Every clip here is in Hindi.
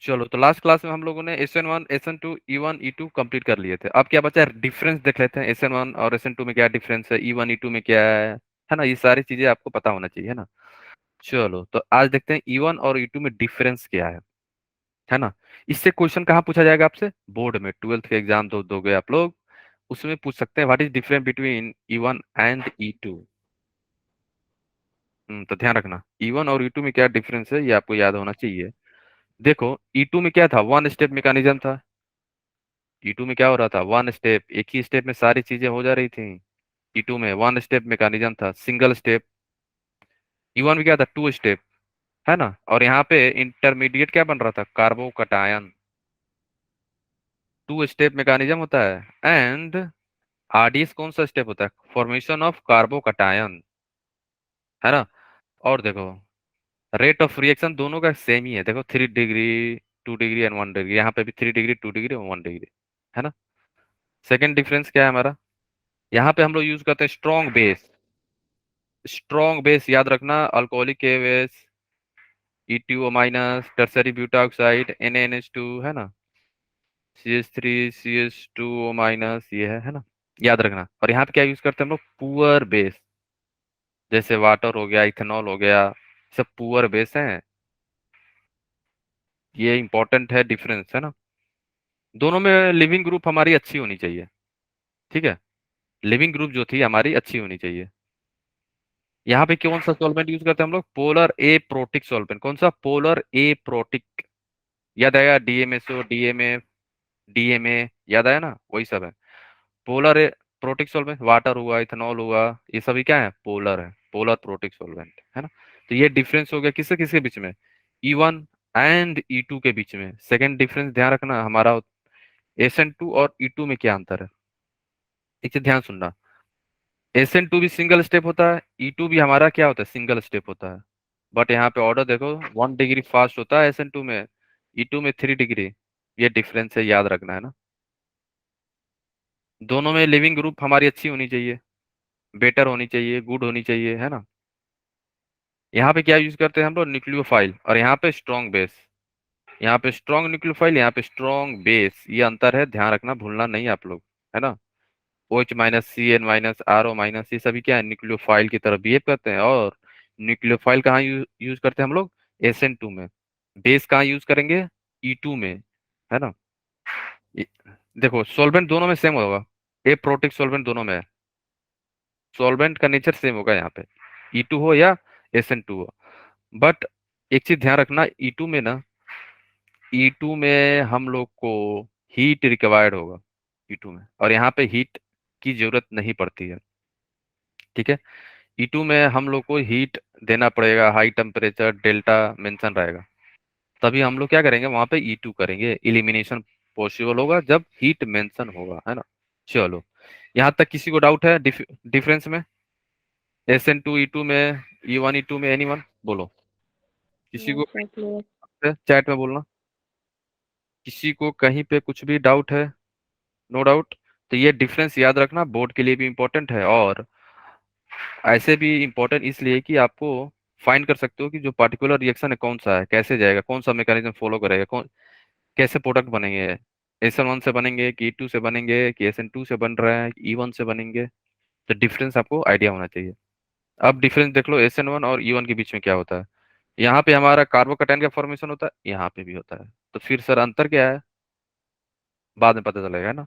चलो, तो लास्ट क्लास में हम लोगों ने SN1 SN2 E1 E2 complete कर लिए थे। अब क्या बचा है, डिफरेंस देख लेते हैं। SN1 और SN2 में क्या डिफरेंस है, E1 E2 में क्या है ना, ये सारी चीजें आपको पता होना चाहिए, है ना। चलो, तो आज देखते हैं E1 और E2 में डिफरेंस क्या है ना। इससे क्वेश्चन कहाँ पूछा जाएगा आपसे, बोर्ड में, 12th के एग्जाम दोगे आप लोग, उसमें पूछ सकते हैं what is difference between E1 and E2। तो ध्यान रखना, E1 और E2 में क्या डिफरेंस है ये आपको याद होना चाहिए। देखो, E2 में क्या था, वन स्टेप मैकेनिज्म था। E2 में क्या हो रहा था, वन स्टेप, एक ही स्टेप में सारी चीजें हो जा रही थी। E2 में वन स्टेप मैकेनिज्म था, सिंगल स्टेप। E1 में क्या था, टू स्टेप, है ना। और यहाँ पे इंटरमीडिएट क्या बन रहा था, कार्बोकटायन। टू स्टेप मैकेनिज्म होता है। एंड RDS कौन सा स्टेप होता है, फॉर्मेशन ऑफ कार्बोकटायन, है ना। और देखो, रेट ऑफ रिएक्शन दोनों का सेम ही है। देखो, 3 डिग्री, 2 डिग्री एंड 1 डिग्री, यहाँ पे भी 3 डिग्री, 2 डिग्री और 1 डिग्री, है ना। सेकेंड डिफरेंस क्या है हमारा, यहाँ पे हम लोग यूज करते हैं स्ट्रॉन्ग बेस। स्ट्रॉन्ग बेस याद रखना, alcoholic K base, E2O minus, tertiary buta oxide, NaNH2, है ना, CH3 CH2O माइनस, ये है ना, याद रखना। और यहाँ पे क्या यूज करते हैं हम लोग, पुअर बेस, जैसे वाटर हो गया, इथेनॉल हो गया, सब पुअर बेस हैं। ये इंपॉर्टेंट है डिफरेंस, है ना। दोनों में लिविंग ग्रुप हमारी अच्छी होनी चाहिए, ठीक है। लिविंग ग्रुप जो थी हमारी अच्छी होनी चाहिए। यहाँ पे कौन सा सॉल्वेंट यूज करते हैं हम लोग, पोलर ए प्रोटिक सॉल्वेंट। कौन सा, पोलर ए प्रोटिक, याद आएगा, DMSO, DMA, याद आया ना, वही सब है। पोलर ए प्रोटिक सॉल्वेंट, वाटर हुआ, इथेनॉल हुआ, ये सभी क्या है, पोलर है, पोलर प्रोटिक सॉल्वेंट, है ना। तो ये डिफरेंस हो गया किससे किसके बीच में, E1 एंड E2 के बीच में। सेकंड डिफरेंस ध्यान रखना हमारा, SN2 और E2 में क्या अंतर है, एक चीज ध्यान सुनना। SN2 भी सिंगल स्टेप होता है, E2 भी हमारा क्या होता है, सिंगल स्टेप होता है। बट यहाँ पे ऑर्डर देखो, 1 डिग्री फास्ट होता है SN2 में, E2 में 3 डिग्री। ये डिफरेंस है, याद रखना, है ना। दोनों में लिविंग ग्रुप हमारी अच्छी होनी चाहिए, बेटर होनी चाहिए, गुड होनी चाहिए, है ना। यहाँ पे क्या यूज करते हैं हम लोग, न्यूक्लियोफाइल, और यहाँ पे स्ट्रॉन्ग बेस। यहाँ पे स्ट्रॉन्ग न्यूक्लियोफाइल, यहाँ पे स्ट्रॉन्ग बेस, ये अंतर है, ध्यान रखना, भूलना नहीं आप लोग, है ना। OH minus, CN minus, RO minus, ये सभी क्या है, न्यूक्लियोफाइल की तरह बिहेव करते हैं। और न्यूक्लियोफाइल कहाँ यूज करते हैं हम लोग, SN2 में। बेस कहाँ यूज करेंगे, E2 में, है ना। ये- देखो, सॉल्वेंट दोनों में सेम होगा, ए प्रोटिक सॉल्वेंट दोनों में है, सॉल्वेंट का नेचर सेम होगा यहाँ पे, E2 हो या SN2 हो। बट एक चीज ध्यान रखना, E2 में ना, E2 में हम लोग को हीट रिक्वायर्ड होगा, E2 में, और यहाँ पे हीट की जरूरत नहीं पड़ती है, ठीक है। E2 में हम लोग को हीट देना पड़ेगा, हाई टेम्परेचर डेल्टा मेंशन रहेगा, तभी हम लोग क्या करेंगे, वहां पे E2 करेंगे। इलिमिनेशन पॉसिबल होगा जब हीट मेंशन होगा, है ना। चलो, यहाँ तक किसी को डाउट है डिफरेंस में, SN2 E2 में, E1 E2 में, एनीवन बोलो, किसी नो को, सर, क्लियर। चैट में बोलना, किसी को कहीं पे कुछ भी डाउट है, नो डाउट। तो ये डिफरेंस याद रखना, बोर्ड के लिए भी इंपॉर्टेंट है, और ऐसे भी इंपॉर्टेंट इसलिए कि आपको फाइंड कर सकते हो कि जो पार्टिकुलर रिएक्शन है कौन सा है, कैसे जाएगा, कौन सा मैकेनिज्म फॉलो करेगा, कौन, कैसे प्रोडक्ट बनेंगे, SN1 से बनेंगे कि E2 से बनेंगे कि SN2 से बन रहा है कि E1 से बनेंगे। तो डिफरेंस आपको आइडिया होना चाहिए। अब डिफरेंस देख लो, SN1 और E1 के बीच में क्या होता है। यहाँ पे हमारा कार्बोकैटायन का फॉर्मेशन होता है, यहाँ पे भी होता है। तो फिर सर अंतर क्या है, बाद में पता चलेगा, है ना।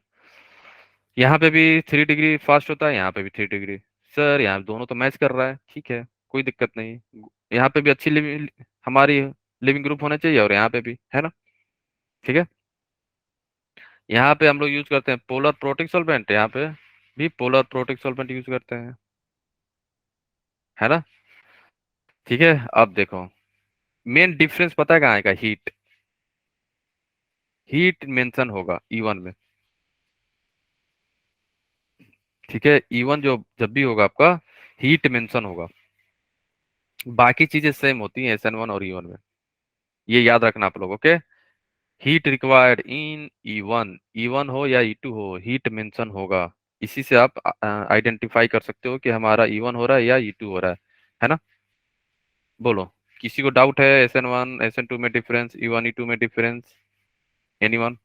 यहाँ पे भी 3 डिग्री फास्ट होता है, यहाँ पे भी 3 डिग्री। सर यहाँ दोनों तो मैच कर रहा है, ठीक है, कोई दिक्कत नहीं। यहाँ पे भी अच्छी हमारी लिविंग ग्रुप होना चाहिए, और यहाँ पे भी, है ना, ठीक है। यहाँ पे हम लोग यूज करते हैं पोलर प्रोटिक सॉल्वेंट, यहाँ पे भी पोलर प्रोटिक सॉल्वेंट यूज करते हैं, है ना, ठीक है। अब देखो, मेन डिफरेंस पता है कहाँ आएगा, हीट, हीट मेंशन होगा E1 में, ठीक है। E1 जो जब भी होगा आपका, हीट मेंशन होगा। बाकी चीजें सेम होती हैं SN1 और E1 में, ये याद रखना आप लोग, okay. Heat required in E1, E1 हो या E2 हो, हीट मेंशन होगा। इसी से आप आइडेंटिफाई कर सकते हो कि हमारा E1 हो रहा है या E2 हो रहा है ना। बोलो, किसी को डाउट है SN1 SN2 में डिफरेंस, E1 E2 में डिफरेंस? एनीवन?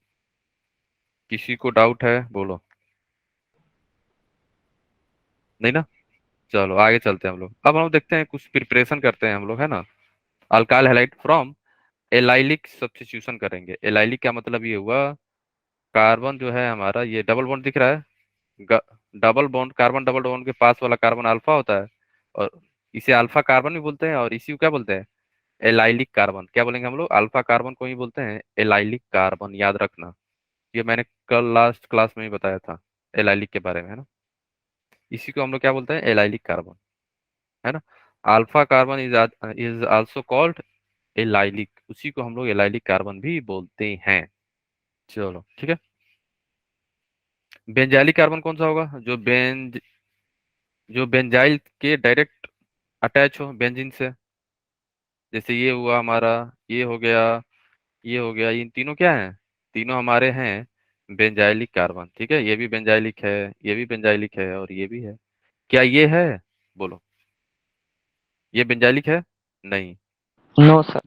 किसी को डाउट है बोलो। नहीं ना? चलो आगे चलते हैं हम लोग। अब हम लोग देखते हैं, कुछ प्रिपरेशन करते हैं हम लोग, है ना। Alkyl halide from allylic substitution करेंगे। एलाइलिक का मतलब ये हुआ, कार्बन जो है हमारा, ये डबल बॉन्ड दिख रहा है, double bond, carbon double bond के पास वाला कार्बन अल्फा होता है, और इसे अल्फा कार्बन भी बोलते हैं, और इसी को क्या बोलते हैं, एलाइलिक कार्बन। क्या बोलेंगे हम लोग, अल्फा कार्बन को ही बोलते हैं एलाइलिक कार्बन, याद रखना। ये मैंने कल लास्ट क्लास में ही बताया था एलाइलिक के बारे में, है ना। इसी को हम लोग क्या बोलते हैं, एलाइलिक कार्बन, है ना। Alpha carbon is also called allylic, उसी को हम लोग एलाइलिक कार्बन भी बोलते हैं। चलो ठीक है। बेंजाइलिक कार्बन कौन सा होगा, जो बेंजाइल के डायरेक्ट अटैच हो बेंजीन से। जैसे ये हुआ हमारा, ये हो गया, ये हो गया, इन तीनों क्या हैं, तीनों हमारे हैं बेंजाइलिक कार्बन। ठीक है, ये भी बेंजाइलिक है, ये भी बेंजाइलिक है, और ये भी है। क्या ये है, बोलो, ये बेंजाइलिक है? नहीं, नो सर।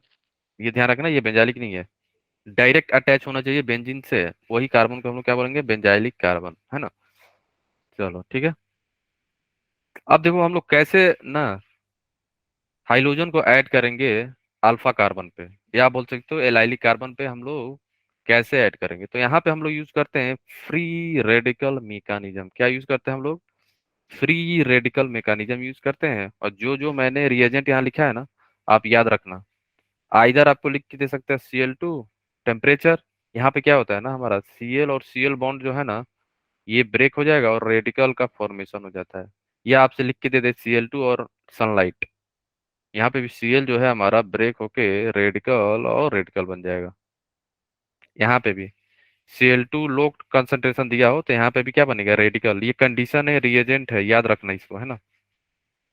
ये ध्यान रखना, ये बेंजाइलिक नहीं है। डायरेक्ट अटैच होना चाहिए बेंजीन से, वही कार्बन को हम लोग क्या बोलेंगे, बेंजाइलिक कार्बन, है ना। चलो ठीक है। अब देखो हम लोग कैसे ना हाइड्रोजन को ऐड करेंगे अल्फा कार्बन पे, या बोल सकते हो एलाइलिक कार्बन पे हम लोग कैसे ऐड करेंगे। तो यहाँ पे हम लोग यूज करते हैं फ्री रेडिकल मैकेनिज्म। क्या यूज करते हैं हम लोग, फ्री रेडिकल मैकेनिज्म यूज करते हैं। और जो जो मैंने रिएजेंट यहाँ लिखा है ना, आप याद रखना। आइदर आपको लिख के दे सकते हैं Cl2 टेम्परेचर, यहाँ पे क्या होता है ना, हमारा Cl और Cl बॉन्ड जो है ना, ये ब्रेक हो जाएगा और रेडिकल का फॉर्मेशन हो जाता है। या आपसे लिख के दे दे Cl2 और सनलाइट, यहाँ पे भी Cl जो है हमारा ब्रेक होके रेडिकल और रेडिकल बन जाएगा। यहाँ पे भी Cl2 लो कंसंट्रेशन दिया हो तो यहाँ पे भी क्या बनेगा, रेडिकल। ये कंडीशन है, रिएजेंट है, याद रखना इसको, है ना।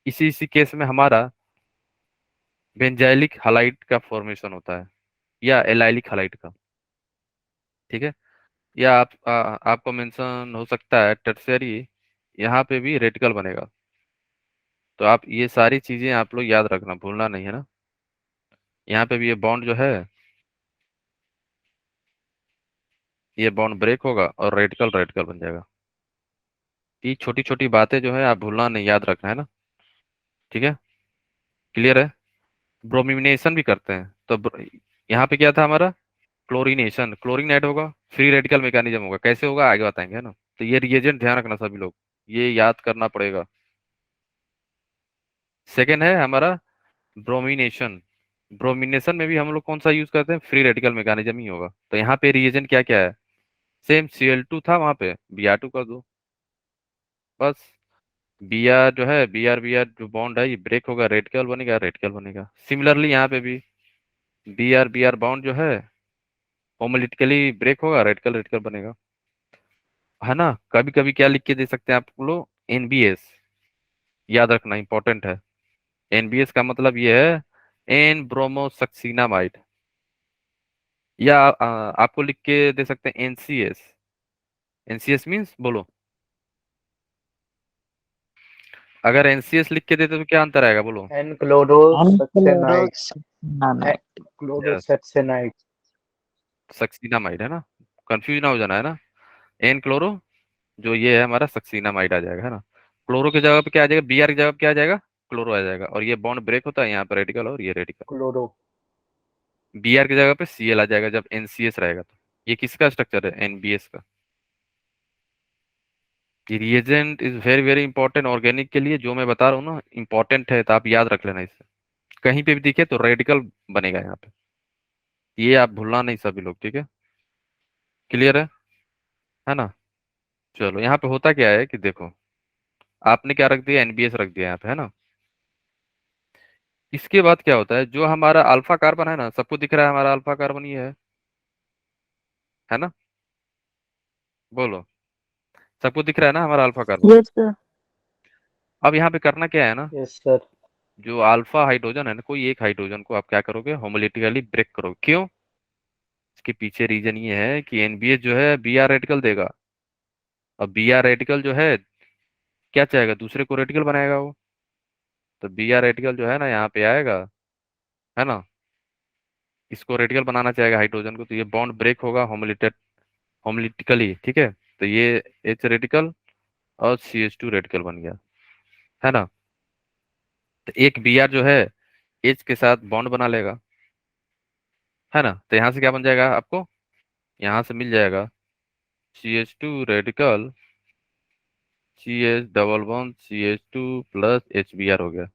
इसी इसी केस में हमारा बेंजाइलिक हलाइड का फॉर्मेशन होता है, या एलाइलिक हलाइड का। ठीक है। या आपको मेंशन हो सकता है टर्शियरी, यहाँ पे भी रेडिकल बनेगा। तो आप ये सारी चीजें आप लोग याद रखना, भूलना नहीं, है ना। यहाँ पे भी ये बॉन्ड जो है, ये बॉन्ड ब्रेक होगा और रेडिकल रेडिकल बन जाएगा। ये छोटी छोटी बातें जो है आप भूलना नहीं, याद रखना, है ना। ठीक है, क्लियर है। ब्रोमिनेशन भी करते हैं, तो यहाँ पे क्या था हमारा, क्लोरीनेशन, क्लोरीन ऐड होगा, फ्री रेडिकल मैकेनिज्म होगा। कैसे होगा आगे बताएंगे, है ना। तो ये रिएजेंट ध्यान रखना सभी लोग, ये याद करना पड़ेगा। सेकेंड है हमारा ब्रोमिनेशन। ब्रोमिनेशन में भी हम लोग कौन सा यूज करते हैं, फ्री रेडिकल मैकेनिज्म ही होगा। तो यहाँ पे रिएजेंट क्या क्या है, सेम Cl2 था, वहां पे Br2 कर दो बस। Br जो है, Br जो बॉन्ड है, ये ब्रेक होगा, रेडिकल बनेगा, रेडिकल बनेगा। सिमिलरली यहाँ पे भी Br बॉन्ड जो है होमोलिटिकली ब्रेक होगा, रेडिकल रेडिकल बनेगा, है ना। कभी कभी क्या लिख के दे सकते हैं आप लोग, NBS, याद रखना इंपॉर्टेंट है। NBS का मतलब ये है एन ब्रोमोसक्सीनामाइड। या आपको लिख के दे सकते हैं NCS। NCS मीन्स बोलो, अगर NCS लिख के देते तो क्या अंतर आएगा, बोलो। एनक्लोरोसक्सेनाइड। एनक्लोरोसेनामाइड। यस, क्लोरोसेक्सेनाइड। सक्सीनामाइड, है ना। कंफ्यूज ना हो जाना, है ना। एन क्लोरो, जो ये है हमारा सक्सीनामाइड आ जाएगा, है ना। क्लोरो की जगह पे क्या आ जाएगा, Br की जगह पे क्या आ जाएगा, क्लोरो आ जाएगा। और ये बॉन्ड ब्रेक होता है यहाँ पे रेडिकल, और ये रेडिकल। क्लोरो। Br की जगह पे Cl आ जाएगा जब NCS रहेगा तो। ये किसका स्ट्रक्चर है, NBS का। ये reagent is very very important organic के लिए, जो मैं बता रहा हूँ ना इंपॉर्टेंट है, तो आप याद रख लेना इसे। कहीं पे भी दिखे तो रेडिकल बनेगा यहाँ पे, ये आप भूलना नहीं सभी लोग, ठीक है। क्लियर है ना। चलो यहाँ पे होता क्या है कि देखो, आपने क्या रख दिया, NBS रख दिया यहाँ पे, है ना। इसके बाद क्या होता है, जो हमारा अल्फा कार्बन है ना, सबको दिख रहा है हमारा अल्फा कार्बन ये है ना। बोलो, सबको दिख रहा है ना हमारा अल्फा कार्बन। Yes sir. अब यहाँ पे करना क्या है ना, यस सर। जो अल्फा हाइड्रोजन है ना, कोई एक हाइड्रोजन को आप क्या करोगे, होमोलिटिकली ब्रेक करोगे। क्यों, इसके पीछे रीजन ये है कि NBS जो है Br रेडिकल देगा, और Br रेडिकल जो है क्या चाहेगा, दूसरे को रेडिकल बनाएगा वो। तो Br रेडिकल जो है ना यहाँ पे आएगा, है ना। इसको रेडिकल बनाना चाहेगा हाइड्रोजन को, तो ये बॉन्ड ब्रेक होगा होमोलिटिकली, ठीक है। तो ये एच रेडिकल और CH2 रेडिकल बन गया, है ना। तो एक Br जो है H के साथ बॉन्ड बना लेगा, है ना। तो यहाँ से क्या बन जाएगा आपको, यहाँ से मिल जाएगा CH2 radical CH double bond CH2 plus HBr हो गया।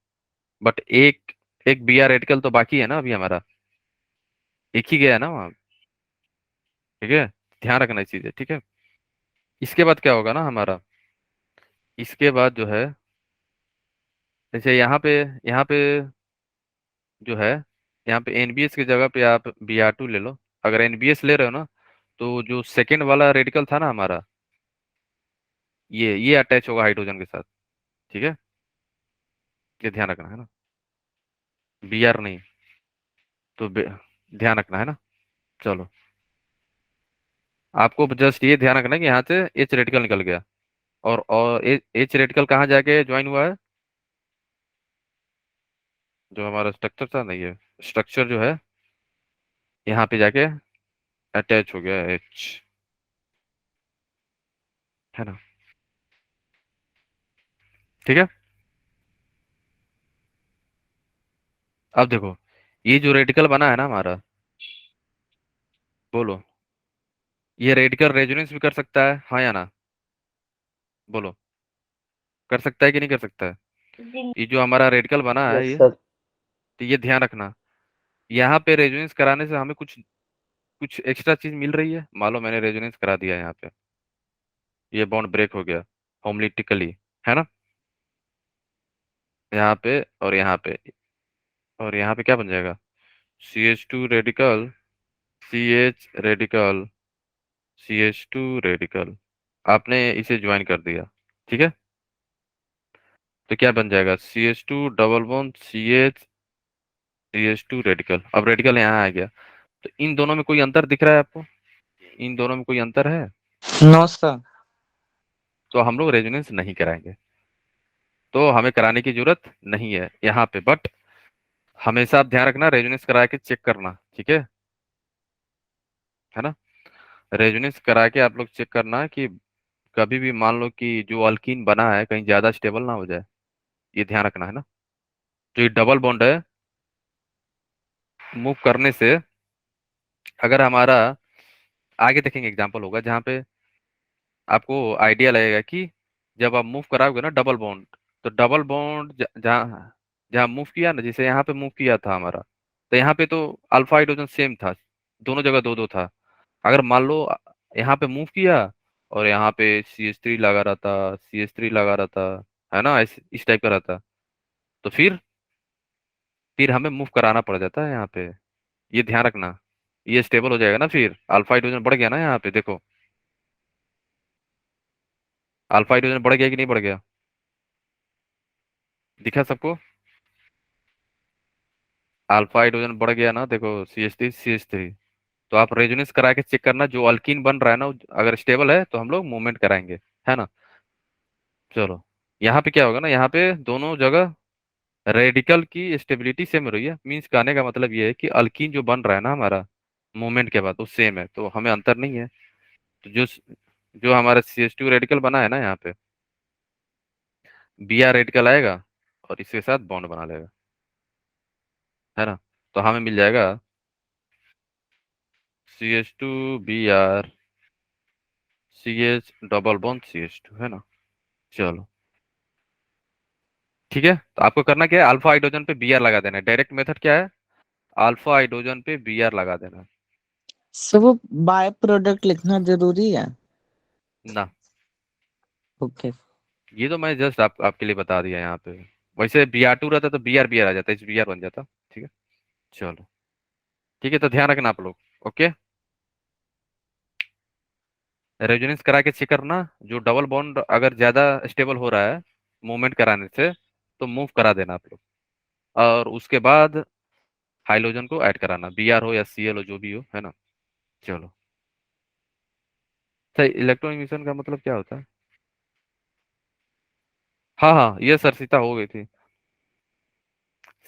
बट एक एक Br रेडिकल तो बाकी है ना अभी हमारा, एक ही गया है ना वहाँ, ठीक है। ध्यान रखना इस चीज़ है, ठीक है। इसके बाद क्या होगा ना हमारा, इसके बाद जो है, जैसे यहाँ पे जो है, यहाँ पे NBS की जगह पे आप Br2 ले लो। अगर NBS ले रहे हो ना, तो जो सेकेंड वाला रेडिकल था ना हमारा, ये अटैच होगा हाइड्रोजन के साथ, ठीक है। ये ध्यान रखना है ना, Br नहीं, तो ध्यान रखना है ना। चलो, आपको जस्ट ये ध्यान रखना है कि यहाँ से H रेडिकल निकल गया, और H रेडिकल कहाँ जाके ज्वाइन हुआ है, जो हमारा स्ट्रक्चर था नहीं है, स्ट्रक्चर जो है यहाँ पे जाके अटैच हो गया H, है ना, ठीक है। अब देखो, ये जो रेडिकल बना है ना हमारा, बोलो, ये रेडिकल रेजोनेंस भी कर सकता है, हाँ या ना, बोलो, कर सकता है कि नहीं कर सकता है। ये जो हमारा रेडिकल बना है यस ये, सर। तो ये ध्यान रखना, यहाँ पे रेजोनेंस कराने से हमें कुछ कुछ एक्स्ट्रा चीज मिल रही है। मान लो मैंने रेजोनेंस करा दिया यहाँ पे, ये बॉन्ड ब्रेक हो गया होमलिटिकली, है ना, यहाँ पे और यहाँ पे, और यहाँ पे क्या बन जाएगा, CH2 radical CH radical CH2 radical, आपने इसे ज्वाइन कर दिया, ठीक है। तो क्या बन जाएगा, CH2 double bond CH2 radical. अब रेडिकल यहाँ आ गया, तो इन दोनों में कोई अंतर दिख रहा है आपको, इन दोनों में कोई अंतर है, नो सर। तो हम लोग रेजोनेंस नहीं कराएंगे, तो हमें कराने की जरूरत नहीं है यहाँ पे। बट हमेशा आप ध्यान रखना, रेजोनेंस करा के चेक करना, ठीक है ना। रेजोनेंस करा के आप लोग चेक करना कि कभी भी मान लो कि जो अल्कीन बना है कहीं ज्यादा स्टेबल ना हो जाए, ये ध्यान रखना है ना। जो ये डबल बॉन्ड है, मूव करने से अगर हमारा, आगे देखेंगे एग्जांपल होगा जहाँ पे आपको आइडिया लगेगा कि जब आप मूव कराओगे ना डबल बॉन्ड, तो डबल बॉन्ड जहाँ जहाँ मूव किया ना, जैसे यहाँ पे मूव किया था हमारा, तो यहाँ पे तो अल्फा हाइड्रोजन सेम था, दोनों जगह दो दो था। अगर मान लो यहाँ पे मूव किया और यहाँ पे CH3 लगा रहा था, CH3 लगा रहा था, है ना, इस टाइप का रहता, तो फिर हमें मूव कराना पड़ जाता है यहाँ पे, ये ध्यान रखना। ये स्टेबल हो जाएगा ना, फिर अल्फा हाइड्रोजन बढ़ गया ना यहाँ पे, देखो अल्फा हाइड्रोजन बढ़ गया कि नहीं बढ़ गया, दिखा सबको, अल्फा हाइड्रोजन बढ़ गया ना, देखो CH3 तो आप रेजोनेंस करा के चेक करना, जो अल्कीन बन रहा है ना, अगर स्टेबल है तो हम लोग मूवमेंट कराएंगे, है ना। चलो, यहाँ पे क्या होगा ना, यहाँ पे दोनों जगह रेडिकल की स्टेबिलिटी सेम हो रही है, मीन्स कहने का मतलब ये है कि अल्कीन जो बन रहा है ना हमारा मूवमेंट के बाद वो सेम है, तो हमें अंतर नहीं है। तो जो जो हमारा CH2 रेडिकल बना है ना यहाँ पे, Br रेडिकल आएगा और इसके साथ बॉन्ड बना लेगा, है ना। तो हमें मिल जाएगा CH2 Br CH double bond CH2, है ना। चलो, ठीक है। तो आपको करना क्या है, अल्फा हाइड्रोजन पे Br लगा देना है, डायरेक्ट मेथड क्या है, अल्फा हाइड्रोजन पे Br लगा देना है। सर वो बाय प्रोडक्ट लिखना जरूरी है। ना, ओके। ये तो मैं जस्ट आपके लिए बता दिया यहाँ पे। वैसे Br2 रहता तो Br आ जाता, इस Br बन जाता, ठीक है। चलो, ठीक है, तो ध्यान रखना आप लोग, ओके। रेजोनेंस करा के चेक करना, जो डबल बॉन्ड अगर ज्यादा स्टेबल हो रहा है मूवमेंट कराने से, तो मूव करा देना आप लोग, और उसके बाद हाइड्रोजन को ऐड कराना, Br हो या Cl हो, जो भी हो, है ना। चलो, सही, इलेक्ट्रॉन इमिशन का मतलब क्या होता है, हाँ हाँ, ये सर सीता हो गई थी।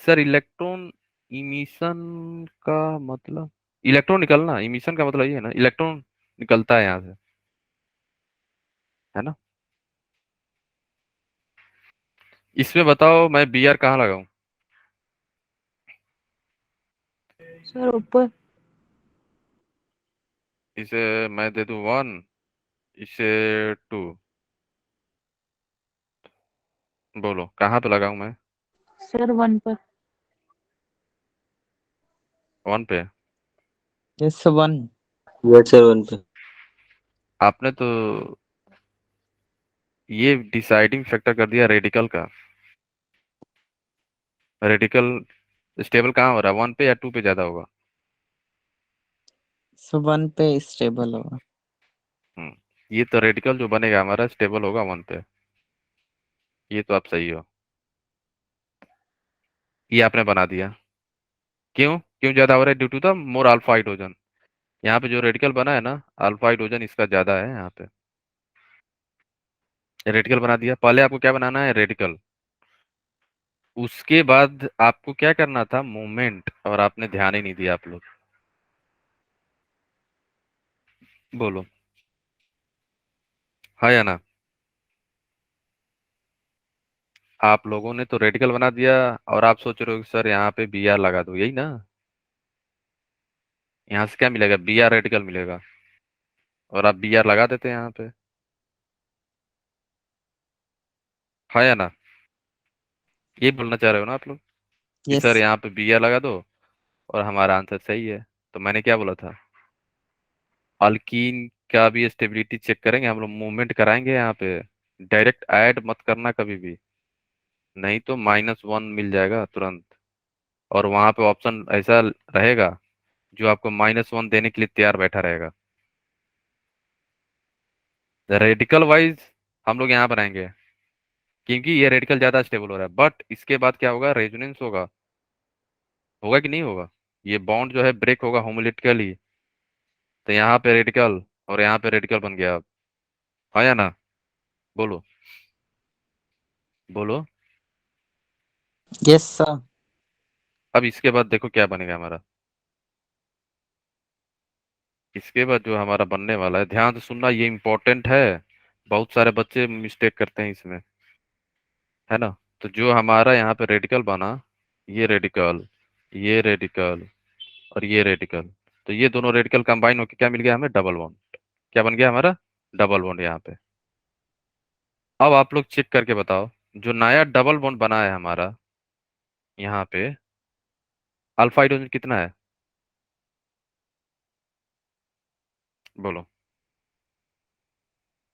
सर इलेक्ट्रॉन इमिशन का मतलब इलेक्ट्रॉन निकलना, इमिशन का मतलब ये है ना, इलेक्ट्रॉन निकलता है यहाँ से, है ना। इसमें बताओ मैं बी आर कहाँ लगाऊं। सर ऊपर। इसे मैं दे दूं 1, इसे 2। बोलो कहाँ पे लगाऊं मैं। सर 1 पर। 1 पे। यस 1। यस सर 1 पे। आपने तो ये डिसाइडिंग फैक्टर कर दिया रेडिकल का। रेडिकल स्टेबल कहाँ हो रहा है, 1 पे या 2 पे ज्यादा होगा। सो 1 पे स्टेबल होगा। ये तो रेडिकल जो बनेगा हमारा स्टेबल होगा 1 पे। ये तो आप सही हो। ये आपने बना दिया। क्यों क्यों ज्यादा हो रहा है, due to the more alpha hydrogen. यहाँ पे जो रेडिकल बना है ना, अल्फा हाइड्रोजन इसका ज्यादा है यहाँ पे। रेडिकल बना दिया। पहले आपको क्या बनाना है, रेडिकल। उसके बाद आपको क्या करना था, मूवमेंट, और आपने ध्यान ही नहीं दिया आप लोग। बोलो हाँ या ना। आप लोगों ने तो रेडिकल बना दिया, और आप सोच रहे हो कि सर यहाँ पे बी आर लगा दो, यही ना। यहाँ से क्या मिलेगा, बी आर रेडिकल मिलेगा, और आप बी आर लगा देते हैं यहाँ पे। हाँ या ना। ये बोलना चाह रहे हो ना आप लोग, कि यस। सर यहाँ पे बी आर लगा दो, और हमारा आंसर सही है। तो मैंने क्या बोला था, अल्कीन का भी स्टेबिलिटी चेक करेंगे हम लोग, मूवमेंट कराएंगे यहाँ पे। डायरेक्ट ऐड मत करना कभी भी, नहीं तो -1 मिल जाएगा तुरंत। और वहां पे ऑप्शन ऐसा रहेगा जो आपको -1 देने के लिए तैयार बैठा रहेगा। रेडिकल वाइज हम लोग यहाँ बनाएंगे, क्योंकि ये रेडिकल ज्यादा स्टेबल हो रहा है, बट इसके बाद क्या होगा, रेजोनेंस होगा। होगा कि नहीं होगा, ये बॉन्ड जो है ब्रेक होगा होमोलिटिकली। तो यहाँ पे रेडिकल, और यहाँ पे रेडिकल बन गया अब। हाँ या ना। बोलो बोलो। Yes sir. अब इसके बाद देखो क्या बनेगा हमारा। इसके बाद जो हमारा बनने वाला है, ध्यान से सुनना, ये इंपॉर्टेंट है। बहुत सारे बच्चे मिस्टेक करते हैं इसमें, है ना। तो जो हमारा यहाँ पे रेडिकल बना, ये रेडिकल, ये रेडिकल, और ये रेडिकल, तो ये दोनों रेडिकल कंबाइन होकर क्या मिल गया हमें, डबल बॉन्ड। क्या बन गया हमारा, डबल बॉन्ड यहाँ पे। अब आप लोग चेक करके बताओ, जो नया डबल बॉन्ड बना है हमारा यहाँ पे, अल्फा हाइड्रोजन कितना है। बोलो।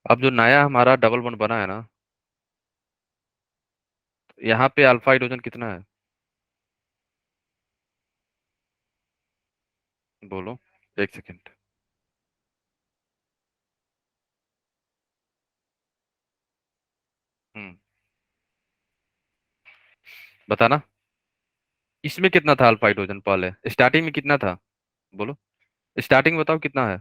अब जो नया हमारा डबल बॉन्ड बना है ना, यहाँ पे अल्फा हाइड्रोजन कितना है। बोलो, एक सेकेंड। हम्म, बताना। इसमें कितना था अल्फा हाइड्रोजन, पहले स्टार्टिंग में कितना था। बोलो, स्टार्टिंग में बताओ कितना है।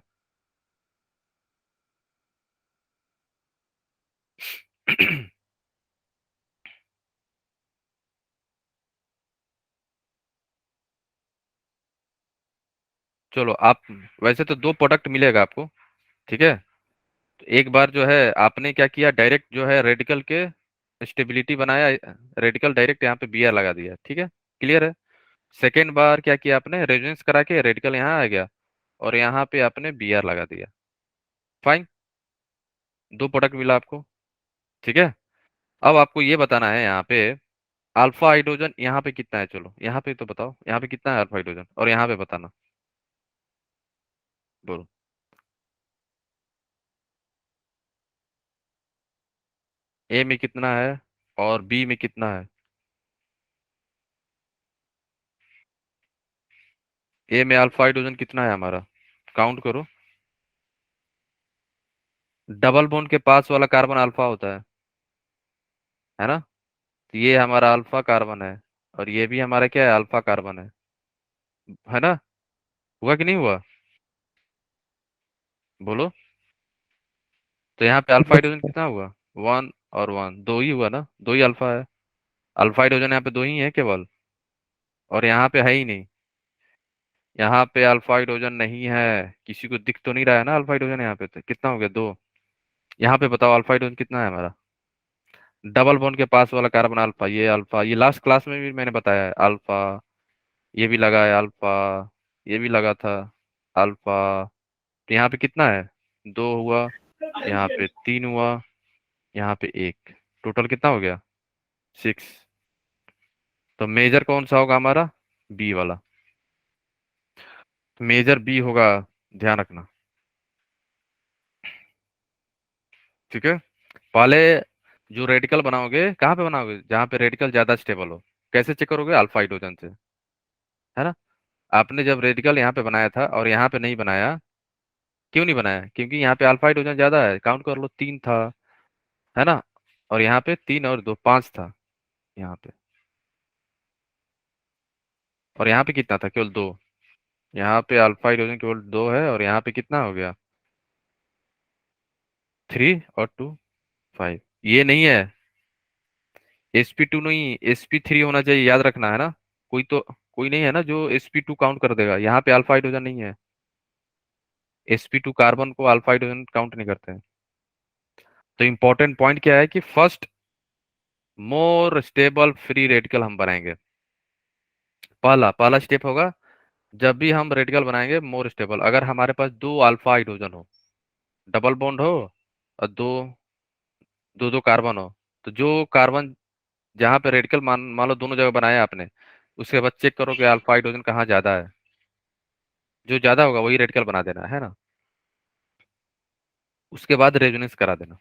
चलो आप, वैसे तो दो प्रोडक्ट मिलेगा आपको, ठीक है। तो एक बार जो है आपने क्या किया, डायरेक्ट जो है रेडिकल के स्टेबिलिटी बनाया, रेडिकल डायरेक्ट यहाँ पे बी आर लगा दिया, ठीक है। क्लियर है। सेकेंड बार क्या किया आपने, रेजोनेंस करा के रेडिकल यहाँ आ गया, और यहाँ पे आपने बी आर लगा दिया। फाइन, दो प्रोडक्ट मिला आपको, ठीक है। अब आपको ये बताना है यहाँ पे, अल्फा हाइड्रोजन यहाँ पे कितना है, चलो यहाँ पे तो बताओ, यहाँ पे कितना है अल्फा हाइड्रोजन, और यहाँ पे बताना। बोलो। ए में कितना है, और बी में कितना है। ए में अल्फा हाइड्रोजन कितना है हमारा, काउंट करो। डबल बॉन्ड के पास वाला कार्बन अल्फा होता है ना। तो ये हमारा अल्फा कार्बन है, और ये भी हमारा क्या है, अल्फा कार्बन है ना। हुआ कि नहीं हुआ, बोलो। तो यहाँ पे अल्फा यस हाइड्रोजन सर। कितना हुआ, 1 और 1, दो ही हुआ ना, दो ही अल्फा है। अल्फा हाइड्रोजन यहाँ पे दो ही है केवल। और यहाँ पे है ही नहीं। यहाँ पे अल्फा हाइड्रोजन नहीं है। किसी को दिख तो नहीं रहा है ना अल्फा हाइड्रोजन यहाँ पे? तो कितना हो गया? दो। यहाँ पे बताओ अल्फा हाइड्रोजन कितना है हमारा? डबल बॉन्ड के पास वाला कार्बन अल्फा, ये अल्फा, ये लास्ट क्लास में भी मैंने बताया है अल्फा। ये भी लगा है अल्फा। ये भी लगा था अल्फा। तो यहाँ पे कितना है? दो हुआ। यहाँ पे तीन हुआ। यहाँ पे एक। टोटल कितना हो गया? सिक्स। तो मेजर कौन सा होगा हमारा? बी वाला। मेजर बी होगा। ध्यान रखना। ठीक है। पहले जो रेडिकल बनाओगे कहाँ पे बनाओगे? जहाँ पे रेडिकल ज्यादा स्टेबल हो। कैसे चेक करोगे? अल्फा हाइड्रोजन से। है ना? आपने जब रेडिकल यहाँ पे बनाया था और यहाँ पे नहीं बनाया, क्यों नहीं बनाया? क्योंकि यहाँ पे अल्फा हाइड्रोजन ज्यादा है। काउंट कर लो, तीन था। है ना? और यहाँ पे तीन और दो, पांच था यहाँ पे। और यहाँ पे कितना था? केवल दो। यहाँ पे अल्फा हाइड्रोजन केवल दो है, और यहाँ पे कितना हो गया? थ्री और टू, फाइव। ये नहीं है। sp2 नहीं, sp3 होना चाहिए, याद रखना। है ना? कोई तो, कोई नहीं है ना जो sp2 काउंट कर देगा। यहाँ पे अल्फा हाइड्रोजन नहीं है। sp2 कार्बन को अल्फा हाइड्रोजन काउंट नहीं करते हैं। तो इंपॉर्टेंट पॉइंट क्या है कि first more stable free radical हम बनाएंगे। पहला पहला स्टेप होगा, जब भी हम रेडिकल बनाएंगे मोर स्टेबल, अगर हमारे पास दो अल्फा हाइड्रोजन हो, डबल बॉन्ड हो, और दो दो दो कार्बन हो, तो जो कार्बन जहाँ पे रेडिकल मान मान लो दोनों जगह बनाया आपने, उसके बाद चेक करो कि अल्फा हाइड्रोजन कहाँ ज्यादा है। जो ज्यादा होगा वही रेडिकल बना देना है ना। उसके बाद रेजोनेंस करा देना।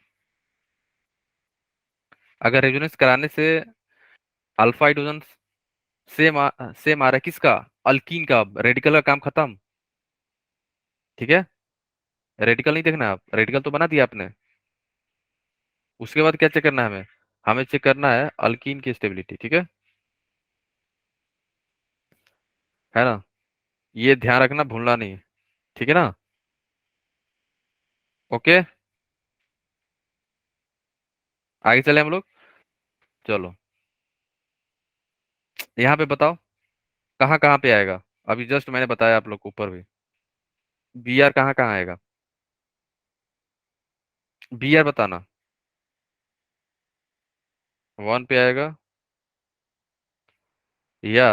अगर रेजोनेंस कराने से अल्फा हाइड्रोजन सेम आ रहा है, किसका? अल्कीन का। रेडिकल का काम खत्म। ठीक है। रेडिकल नहीं देखना, आप रेडिकल तो बना दिया आपने। उसके बाद क्या चेक करना है हमें? हमें चेक करना है अल्कीन की स्टेबिलिटी। ठीक है। है ना? ये ध्यान रखना, भूलना नहीं। ठीक है ना? ओके। आगे चले हम लोग। चलो, यहाँ पे बताओ कहाँ कहाँ पे आएगा। अभी जस्ट मैंने बताया आप लोग को ऊपर भी। बी आर कहाँ कहाँ आएगा? बी आर बताना। वन पे आएगा, या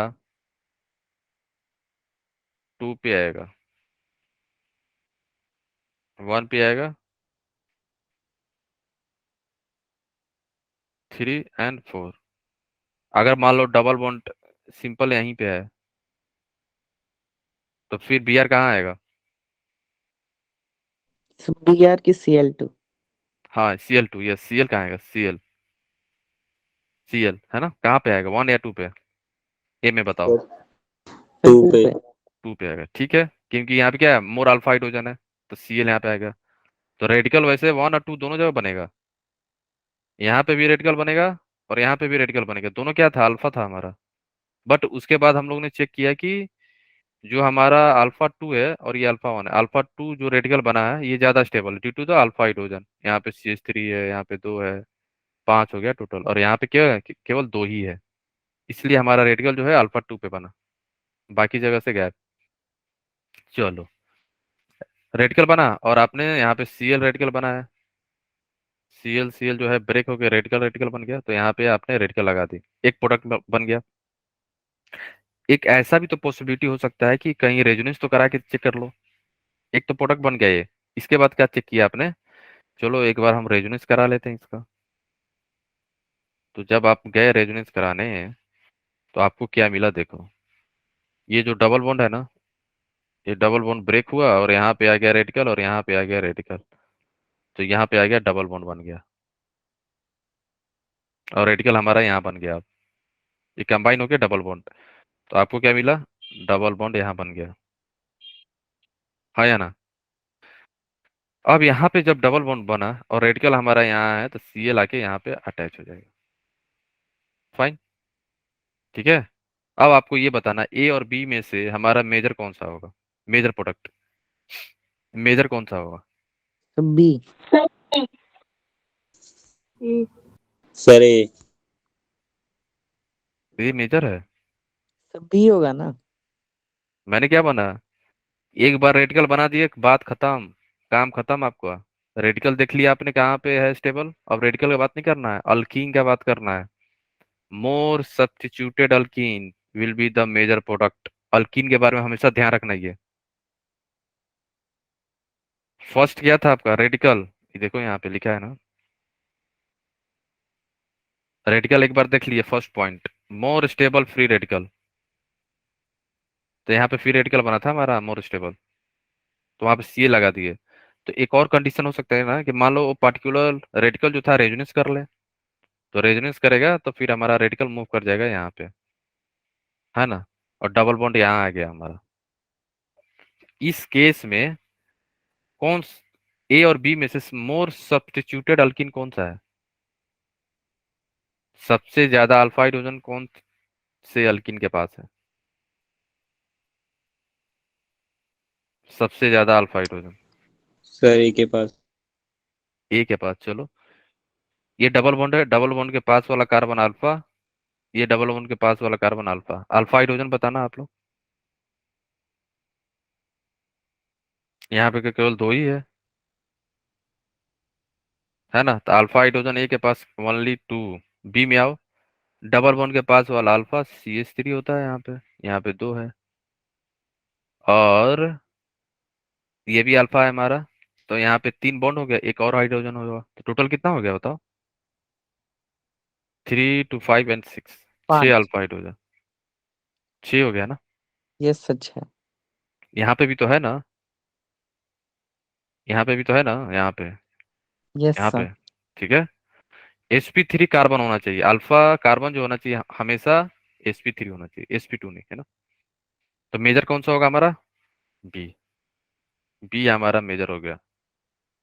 टू पे आएगा? वन पे आएगा, थ्री एंड फोर। अगर मान लो डबल बॉन्ड सिंपल यहीं पे है, तो फिर बी आर कहाँ आएगा? बी आर की Cl2। हाँ, Cl2। यस, Cl कहाँ आएगा? Cl है ना? कहाँ पे आएगा? वन या टू पे? ए में बताओ। टू पे। टू पे आएगा। ठीक है। क्योंकि यहाँ पे क्या है? मोर अल्फा हाइड्रोजन है, तो Cl यहाँ पे आएगा। तो रेडिकल वैसे वन और टू दोनों जगह बनेगा। यहाँ पे भी रेडिकल बनेगा, और यहाँ पे भी रेडिकल बनेगा। दोनों क्या था? अल्फा था हमारा। बट उसके बाद हम लोग ने चेक किया कि जो हमारा अल्फा टू है और ये अल्फा वन है, अल्फा टू जो रेडिकल बना है ये ज्यादा स्टेबल है due to the alpha hydrogen. यहाँ पे CH3 है, यहाँ पे दो है, पांच हो गया टोटल। और यहाँ पे क्या है? केवल दो ही है। इसलिए हमारा रेडिकल जो है अल्फा टू पे बना, बाकी जगह से गैप। चलो, रेडिकल बना, और आपने यहाँ पे Cl रेडिकल बना है। Cl जो है ब्रेक होकर रेडिकल रेडिकल बन गया, तो यहाँ पे आपने रेडिकल लगा दी। एक प्रोडक्ट बन गया। एक ऐसा भी तो पॉसिबिलिटी हो सकता है कि कहीं रेजोनेंस तो करा के चेक कर लो। एक तो प्रोडक्ट बन गया ये। इसके बाद क्या चेक किया आपने? चलो एक बार हम रेजोनेंस करा लेते हैं इसका। तो जब आप गए रेजोनेंस कराने, तो आपको क्या मिला देखो। ये जो डबल बॉन्ड है ना, ये डबल बॉन्ड ब्रेक हुआ, और यहाँ पे आ गया रेडिकल, और यहाँ पे आ गया रेडिकल। तो यहाँ पे आ गया डबल बॉन्ड बन गया, और रेडिकल हमारा यहाँ बन गया। अब ये कंबाइन हो गया डबल बॉन्ड। तो आपको क्या मिला? डबल बॉन्ड यहाँ बन गया। हाँ या ना? अब यहाँ पे जब डबल बॉन्ड बना और रेडिकल हमारा यहाँ है, तो Cl आके यहाँ पे अटैच हो जाएगा। फाइन। ठीक है। अब आपको ये बताना, ए और बी में से हमारा मेजर कौन सा होगा? मेजर प्रोडक्ट, मेजर कौन सा होगा? तो बी। सर ए। ये मेजर है। तो बी होगा ना। मैंने क्या बना, एक बार रेडिकल बना दिए, बात खत्म, काम खत्म आपका। रेडिकल देख लिया आपने कहाँ पे है स्टेबल, अब रेडिकल की बात नहीं करना है, अल्कीन का बात करना है। More substituted alkene will be the major product. Alkene के बारे में हमेशा ध्यान रखना ये। फर्स्ट क्या था आपका रेडिकल, ये देखो यहाँ पे लिखा है ना, रेडिकल एक बार देख लिए first point, more stable free radical. तो यहाँ पे फ्री रेडिकल बना था हमारा मोर स्टेबल, तो वहां पे सी लगा दिए। तो एक और कंडीशन हो सकता है ना कि मान लो वो पर्टिकुलर रेडिकल जो था रेजोनेंस कर ले, तो रेजोनेंस करेगा तो फिर हमारा रेडिकल मूव कर जाएगा यहाँ पे, है ना, और डबल बॉन्ड यहाँ आ गया हमारा। इस केस में कौन, ए और बी में से मोर सब्स्टिट्यूटेड अल्किन कौन सा है, सबसे ज्यादा अल्फा हाइड्रोजन कौन से अल्किन के पास है, सबसे ज्यादा अल्फा हाइड्रोजन सर ए के पास। ए के पास। चलो, ये डबल बॉन्ड है, डबल बॉन्ड के पास वाला कार्बन अल्फा, ये डबल बॉन्ड के पास वाला कार्बन अल्फा, अल्फा हाइड्रोजन बताना आप लोग। यहाँ पे केवल दो ही है ना, तो अल्फा हाइड्रोजन ए के पास ओनली टू। बी में आओ, डबल बॉन्ड के पास वाला अल्फा CH3 होता है यहाँ पे दो है, और ये भी अल्फा है हमारा। तो यहाँ पे तीन बॉन्ड हो गया, एक और हाइड्रोजन होगा, तो टोटल कितना हो गया बताओ, 3 2 5 एंड 6, छह 5। अल्फा हाइड्रोजन, छह हो गया ना। ये सच है। यहाँ पे भी तो है ना, यहाँ पे भी तो है ना, यहाँ पे, यस यहाँ सर। पे, ठीक है। sp3 कार्बन होना चाहिए, अल्फा कार्बन जो होना चाहिए हमेशा sp3 होना चाहिए, sp2 नहीं, है ना। तो मेजर कौन सा होगा हमारा, बी, बी हमारा मेजर हो गया।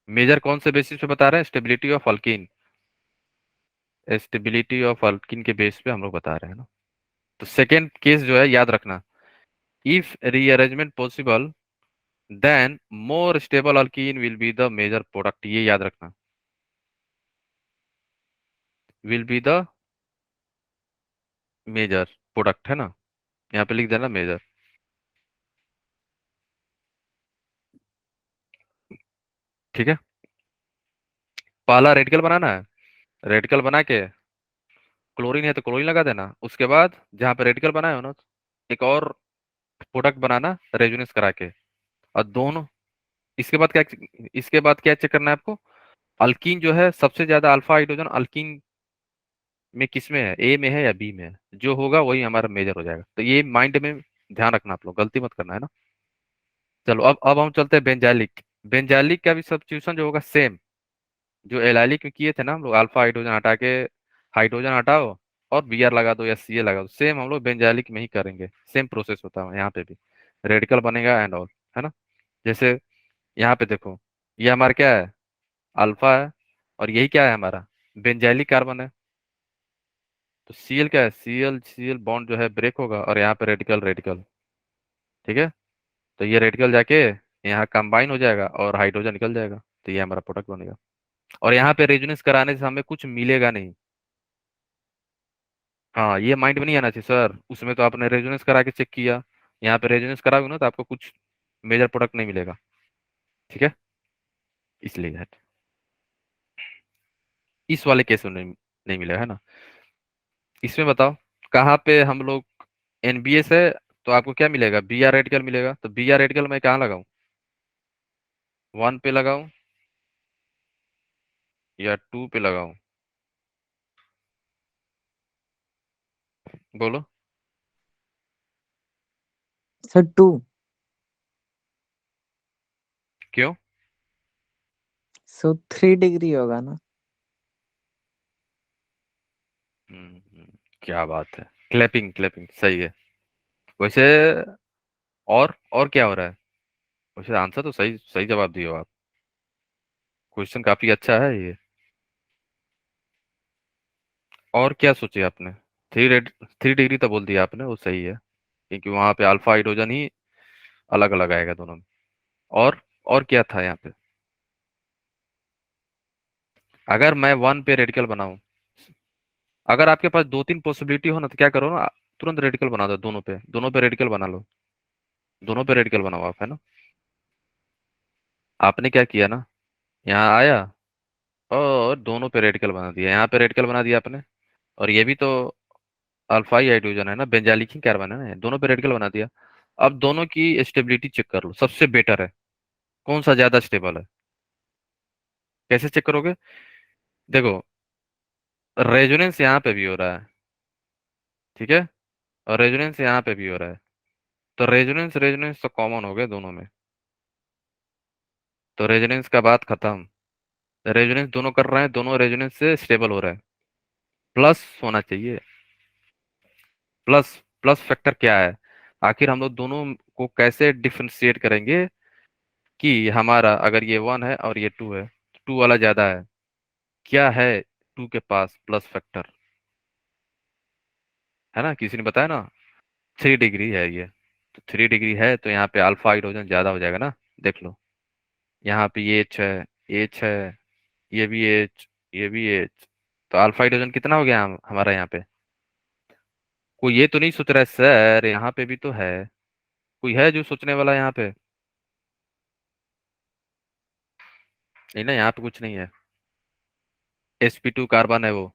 मेजर कौन से बेसिस पे बता रहे हैं, stability of alkyne, stability of alkyne के बेस पे हम लोग बता रहे हैं ना। तो सेकेंड केस जो है याद रखना, if rearrangement possible then more stable alkene will be the major product, ये याद रखना, will be the major product, है ना, यहाँ पे लिख देना मेजर, ठीक है। पहला रेडिकल बनाना है, रेडिकल बना के क्लोरीन है तो क्लोरीन लगा देना, उसके बाद जहाँ पे रेडिकल बनाए हो ना, एक और प्रोडक्ट बनाना रेजोनेंस करा के, और दोनों, इसके बाद क्या, इसके बाद क्या चेक करना है आपको, अल्कीन जो है सबसे ज्यादा अल्फा हाइड्रोजन अल्कीन में किस में है, ए में है या बी में है, जो होगा वही हमारा मेजर हो जाएगा। तो ये माइंड में ध्यान रखना, आप लोग गलती मत करना, है ना। चलो, अब हम चलते हैं बेंजाइलिक। बेंजाइलिक का भी सब्स्टिट्यूशन जो होगा सेम, जो एलाइलिक में किए थे ना हम लोग, अल्फा हाइड्रोजन हटा के हाइड्रोजन हटाओ और Br लगा दो या Ca लगा दो, सेम हम लोग बेंजाइलिक में ही करेंगे, सेम प्रोसेस होता है यहाँ पे भी, रेडिकल बनेगा एंड ऑल, है ना। जैसे यहाँ पे देखो, ये हमारा क्या है, अल्फा है, और यही क्या है हमारा, बेंजाइलिक कार्बन है। तो Cl क्या है, Cl बॉन्ड जो है ब्रेक होगा, और यहाँ पे रेडिकल रेडिकल, ठीक है। तो ये रेडिकल जाके यहाँ कंबाइन हो जाएगा और हाइड्रोजन निकल जाएगा, तो ये हमारा प्रोडक्ट बनेगा। और यहाँ पे रेजोनेंस कराने से हमें कुछ मिलेगा नहीं। हाँ, ये माइंड में नहीं आना चाहिए सर, उसमें तो आपने रेजोनेंस करा के चेक किया, यहाँ पे रेजोनेंस कराओगे ना तो आपको कुछ मेजर प्रोडक्ट नहीं मिलेगा, ठीक है, इसलिए है, इस वाले केस में नहीं मिलेगा, है ना। इसमें बताओ कहाँ पे हम लोग, NBS है, तो आपको क्या मिलेगा, Br रेडिकल मिलेगा, तो Br रेडिकल मैं कहाँ लगाऊं, 1 पे लगाऊं या 2 पे लगाऊं, बोलो। सर 2। क्यों, 3 डिग्री होगा ना। क्या बात है, क्लैपिंग क्लैपिंग सही है। वैसे और क्या हो रहा है, वैसे आंसर तो सही सही जवाब दिए हो आप, क्वेश्चन काफी अच्छा है ये। और क्या सोचे आपने, 3 डिग्री तो बोल दिया आपने, वो सही है, क्योंकि वहां पे अल्फा हाइड्रोजन ही अलग अलग आएगा दोनों में। और और क्या था यहाँ पे, अगर मैं 1 पे रेडिकल बनाऊं, अगर आपके पास दो तीन पॉसिबिलिटी हो ना, तो क्या करो ना, तुरंत रेडिकल बना दो, दोनों पे रेडिकल बना लो, दोनों पे रेडिकल बनाओ आप, है ना। आपने क्या किया ना, यहाँ आया और दोनों पे रेडिकल बना दिया, यहाँ पे रेडिकल बना दिया आपने, और ये भी तो अल्फाई हाइड्रोजन है ना, बेंजालिक कार्बन है ना, दोनों पे रेडिकल बना दिया। अब दोनों की स्टेबिलिटी चेक कर लो, सबसे बेटर है कौन सा ज्यादा स्टेबल है। कैसे चेक करोगे? देखो, रेजोनेंस यहाँ पे भी हो रहा है, ठीक है, और रेजोनेंस यहाँ पे भी हो रहा है, तो रेजोनेंस रेजोनेंस तो कॉमन हो गए दोनों में, तो रेजोनेंस का बात खत्म। रेजोनेंस दोनों कर रहे हैं, दोनों रेजोनेंस से स्टेबल हो रहा है, प्लस होना चाहिए। प्लस, प्लस फैक्टर क्या है? आखिर हम लोग दोनों को कैसे डिफरेंशिएट करेंगे कि हमारा अगर ये 1 है और ये 2 है, 2 वाला ज्यादा है, क्या है 2 के पास प्लस फैक्टर, है ना, किसी ने बताया ना, 3 डिग्री है ये, तो 3 डिग्री है तो यहाँ पे अल्फा हाइड्रोजन ज्यादा हो जाएगा ना। देख लो, यहाँ पे ये एच है, एच है, ये भी एच, ये भी एच, तो अल्फा हाइड्रोजन कितना हो गया हमारा यहाँ पे। कोई ये तो नहीं सोच रहा है सर यहाँ पे भी तो है, कोई है जो सोचने वाला यहाँ पे? नहीं ना, यहाँ पे कुछ नहीं है, sp2 कार्बन है वो,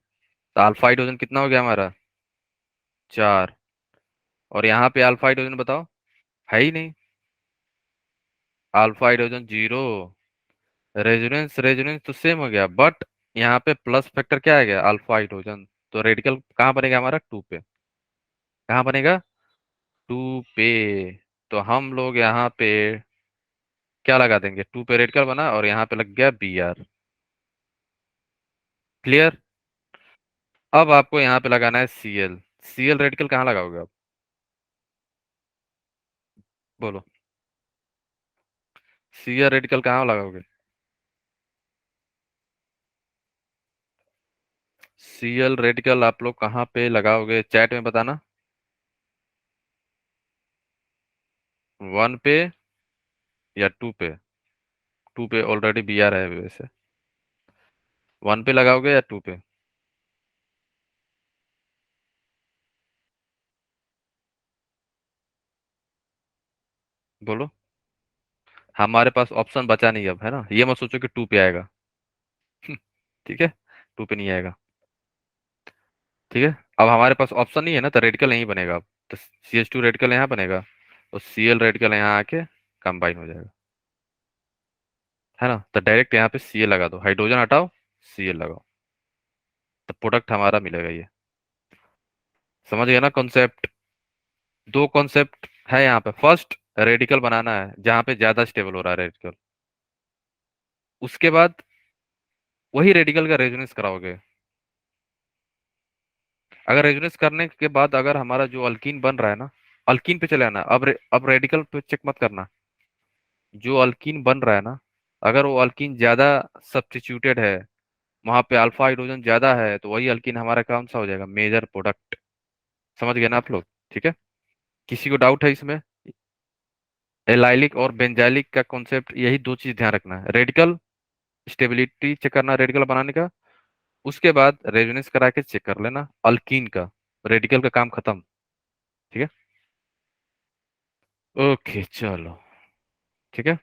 तो अल्फा हाइड्रोजन कितना हो गया हमारा, 4। और यहाँ पे अल्फा हाइड्रोजन बताओ, है ही नहीं, अल्फा हाइड्रोजन 0। रेजोनेंस रेजोनेंस तो सेम हो गया, बट यहाँ पे प्लस फैक्टर क्या आ गया, अल्फा हाइड्रोजन, तो रेडिकल कहाँ बनेगा हमारा, 2 पे। कहाँ बनेगा, 2 पे। तो हम लोग यहाँ पे क्या लगा देंगे, 2 पे रेडिकल बना और यहाँ पे लग गया Br। क्लियर? अब आपको यहाँ पे लगाना है Cl। Cl रेडिकल कहाँ लगाओगे आप, बोलो, Cl रेडिकल कहाँ लगाओगे? Cl रेडिकल आप लोग कहाँ पे लगाओगे, चैट में बताना। 1 पे या 2 पे? 2 पे ऑलरेडी Br है वैसे, 1 पे लगाओगे या 2 पे? बोलो, हमारे पास ऑप्शन बचा नहीं अब, है ना, ये मत सोचो कि 2 पे आएगा। ठीक है, 2 पे नहीं आएगा, ठीक है। अब हमारे पास ऑप्शन नहीं है ना, तो रेडिकल नहीं बनेगा अब, तो CH2 रेडिकल यहाँ बनेगा और Cl रेडिकल यहाँ आके कंबाइन हो जाएगा, है ना, तो डायरेक्ट यहाँ पे Cl लगा दो, हाइड्रोजन हटाओ, Cl लगाओ, तो प्रोडक्ट हमारा मिलेगा ये। समझ गया ना कॉन्सेप्ट? दो कॉन्सेप्ट है यहाँ पे, फर्स्ट रेडिकल बनाना है जहाँ पे ज्यादा स्टेबल हो रहा है रेडिकल, उसके बाद वही रेडिकल का रेजोनेंस कराओगे। अगर रेजोनेंस करने के बाद अगर हमारा जो अल्कीन बन रहा है ना, अल्कीन पे चले आना, अब रेडिकल पे चेक मत करना, जो अल्कीन बन रहा है ना, अगर वो अल्कीन ज्यादा सब्स्टिट्यूटेड है, वहां पे अल्फा हाइड्रोजन ज्यादा है, तो वही अल्कीन हमारा कौन सा हो जाएगा, मेजर प्रोडक्ट। समझ गए ना आप लोग? ठीक है, किसी को डाउट है इसमें? एलाइलिक और बेंजाइलिक का कॉन्सेप्ट, यही दो चीज ध्यान रखना है, रेडिकल स्टेबिलिटी चेक करना रेडिकल बनाने का, उसके बाद रेजोनेंस करा के चेक कर लेना अल्कीन का, रेडिकल का काम खत्म। ठीक है, ओके चलो, ठीक है।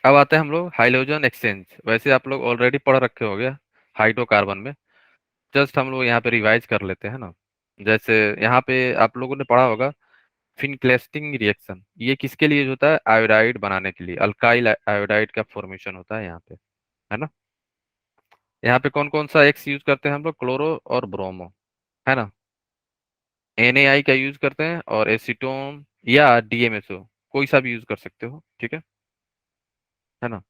अब आते हैं हम लोग हाइड्रोजन एक्सचेंज, वैसे आप लोग ऑलरेडी पढ़ रखे होंगे हाइड्रोकार्बन में, जस्ट हम लोग यहाँ पे रिवाइज कर लेते हैं ना। जैसे यहाँ पे आप लोगों ने पढ़ा होगा फिनक्लेस्टिंग रिएक्शन, ये किसके लिए होता है, आयोडाइड बनाने के लिए, अल्काइल आयोडाइड का फॉर्मेशन होता है यहाँ पे, है ना। यहाँ पे कौन कौन सा एक्स यूज करते हैं हम लोग, क्लोरो और ब्रोमो, है ना। NaI का यूज करते हैं, और एसीटोन या DMSO, कोई सा भी यूज कर सकते हो, ठीक है ना।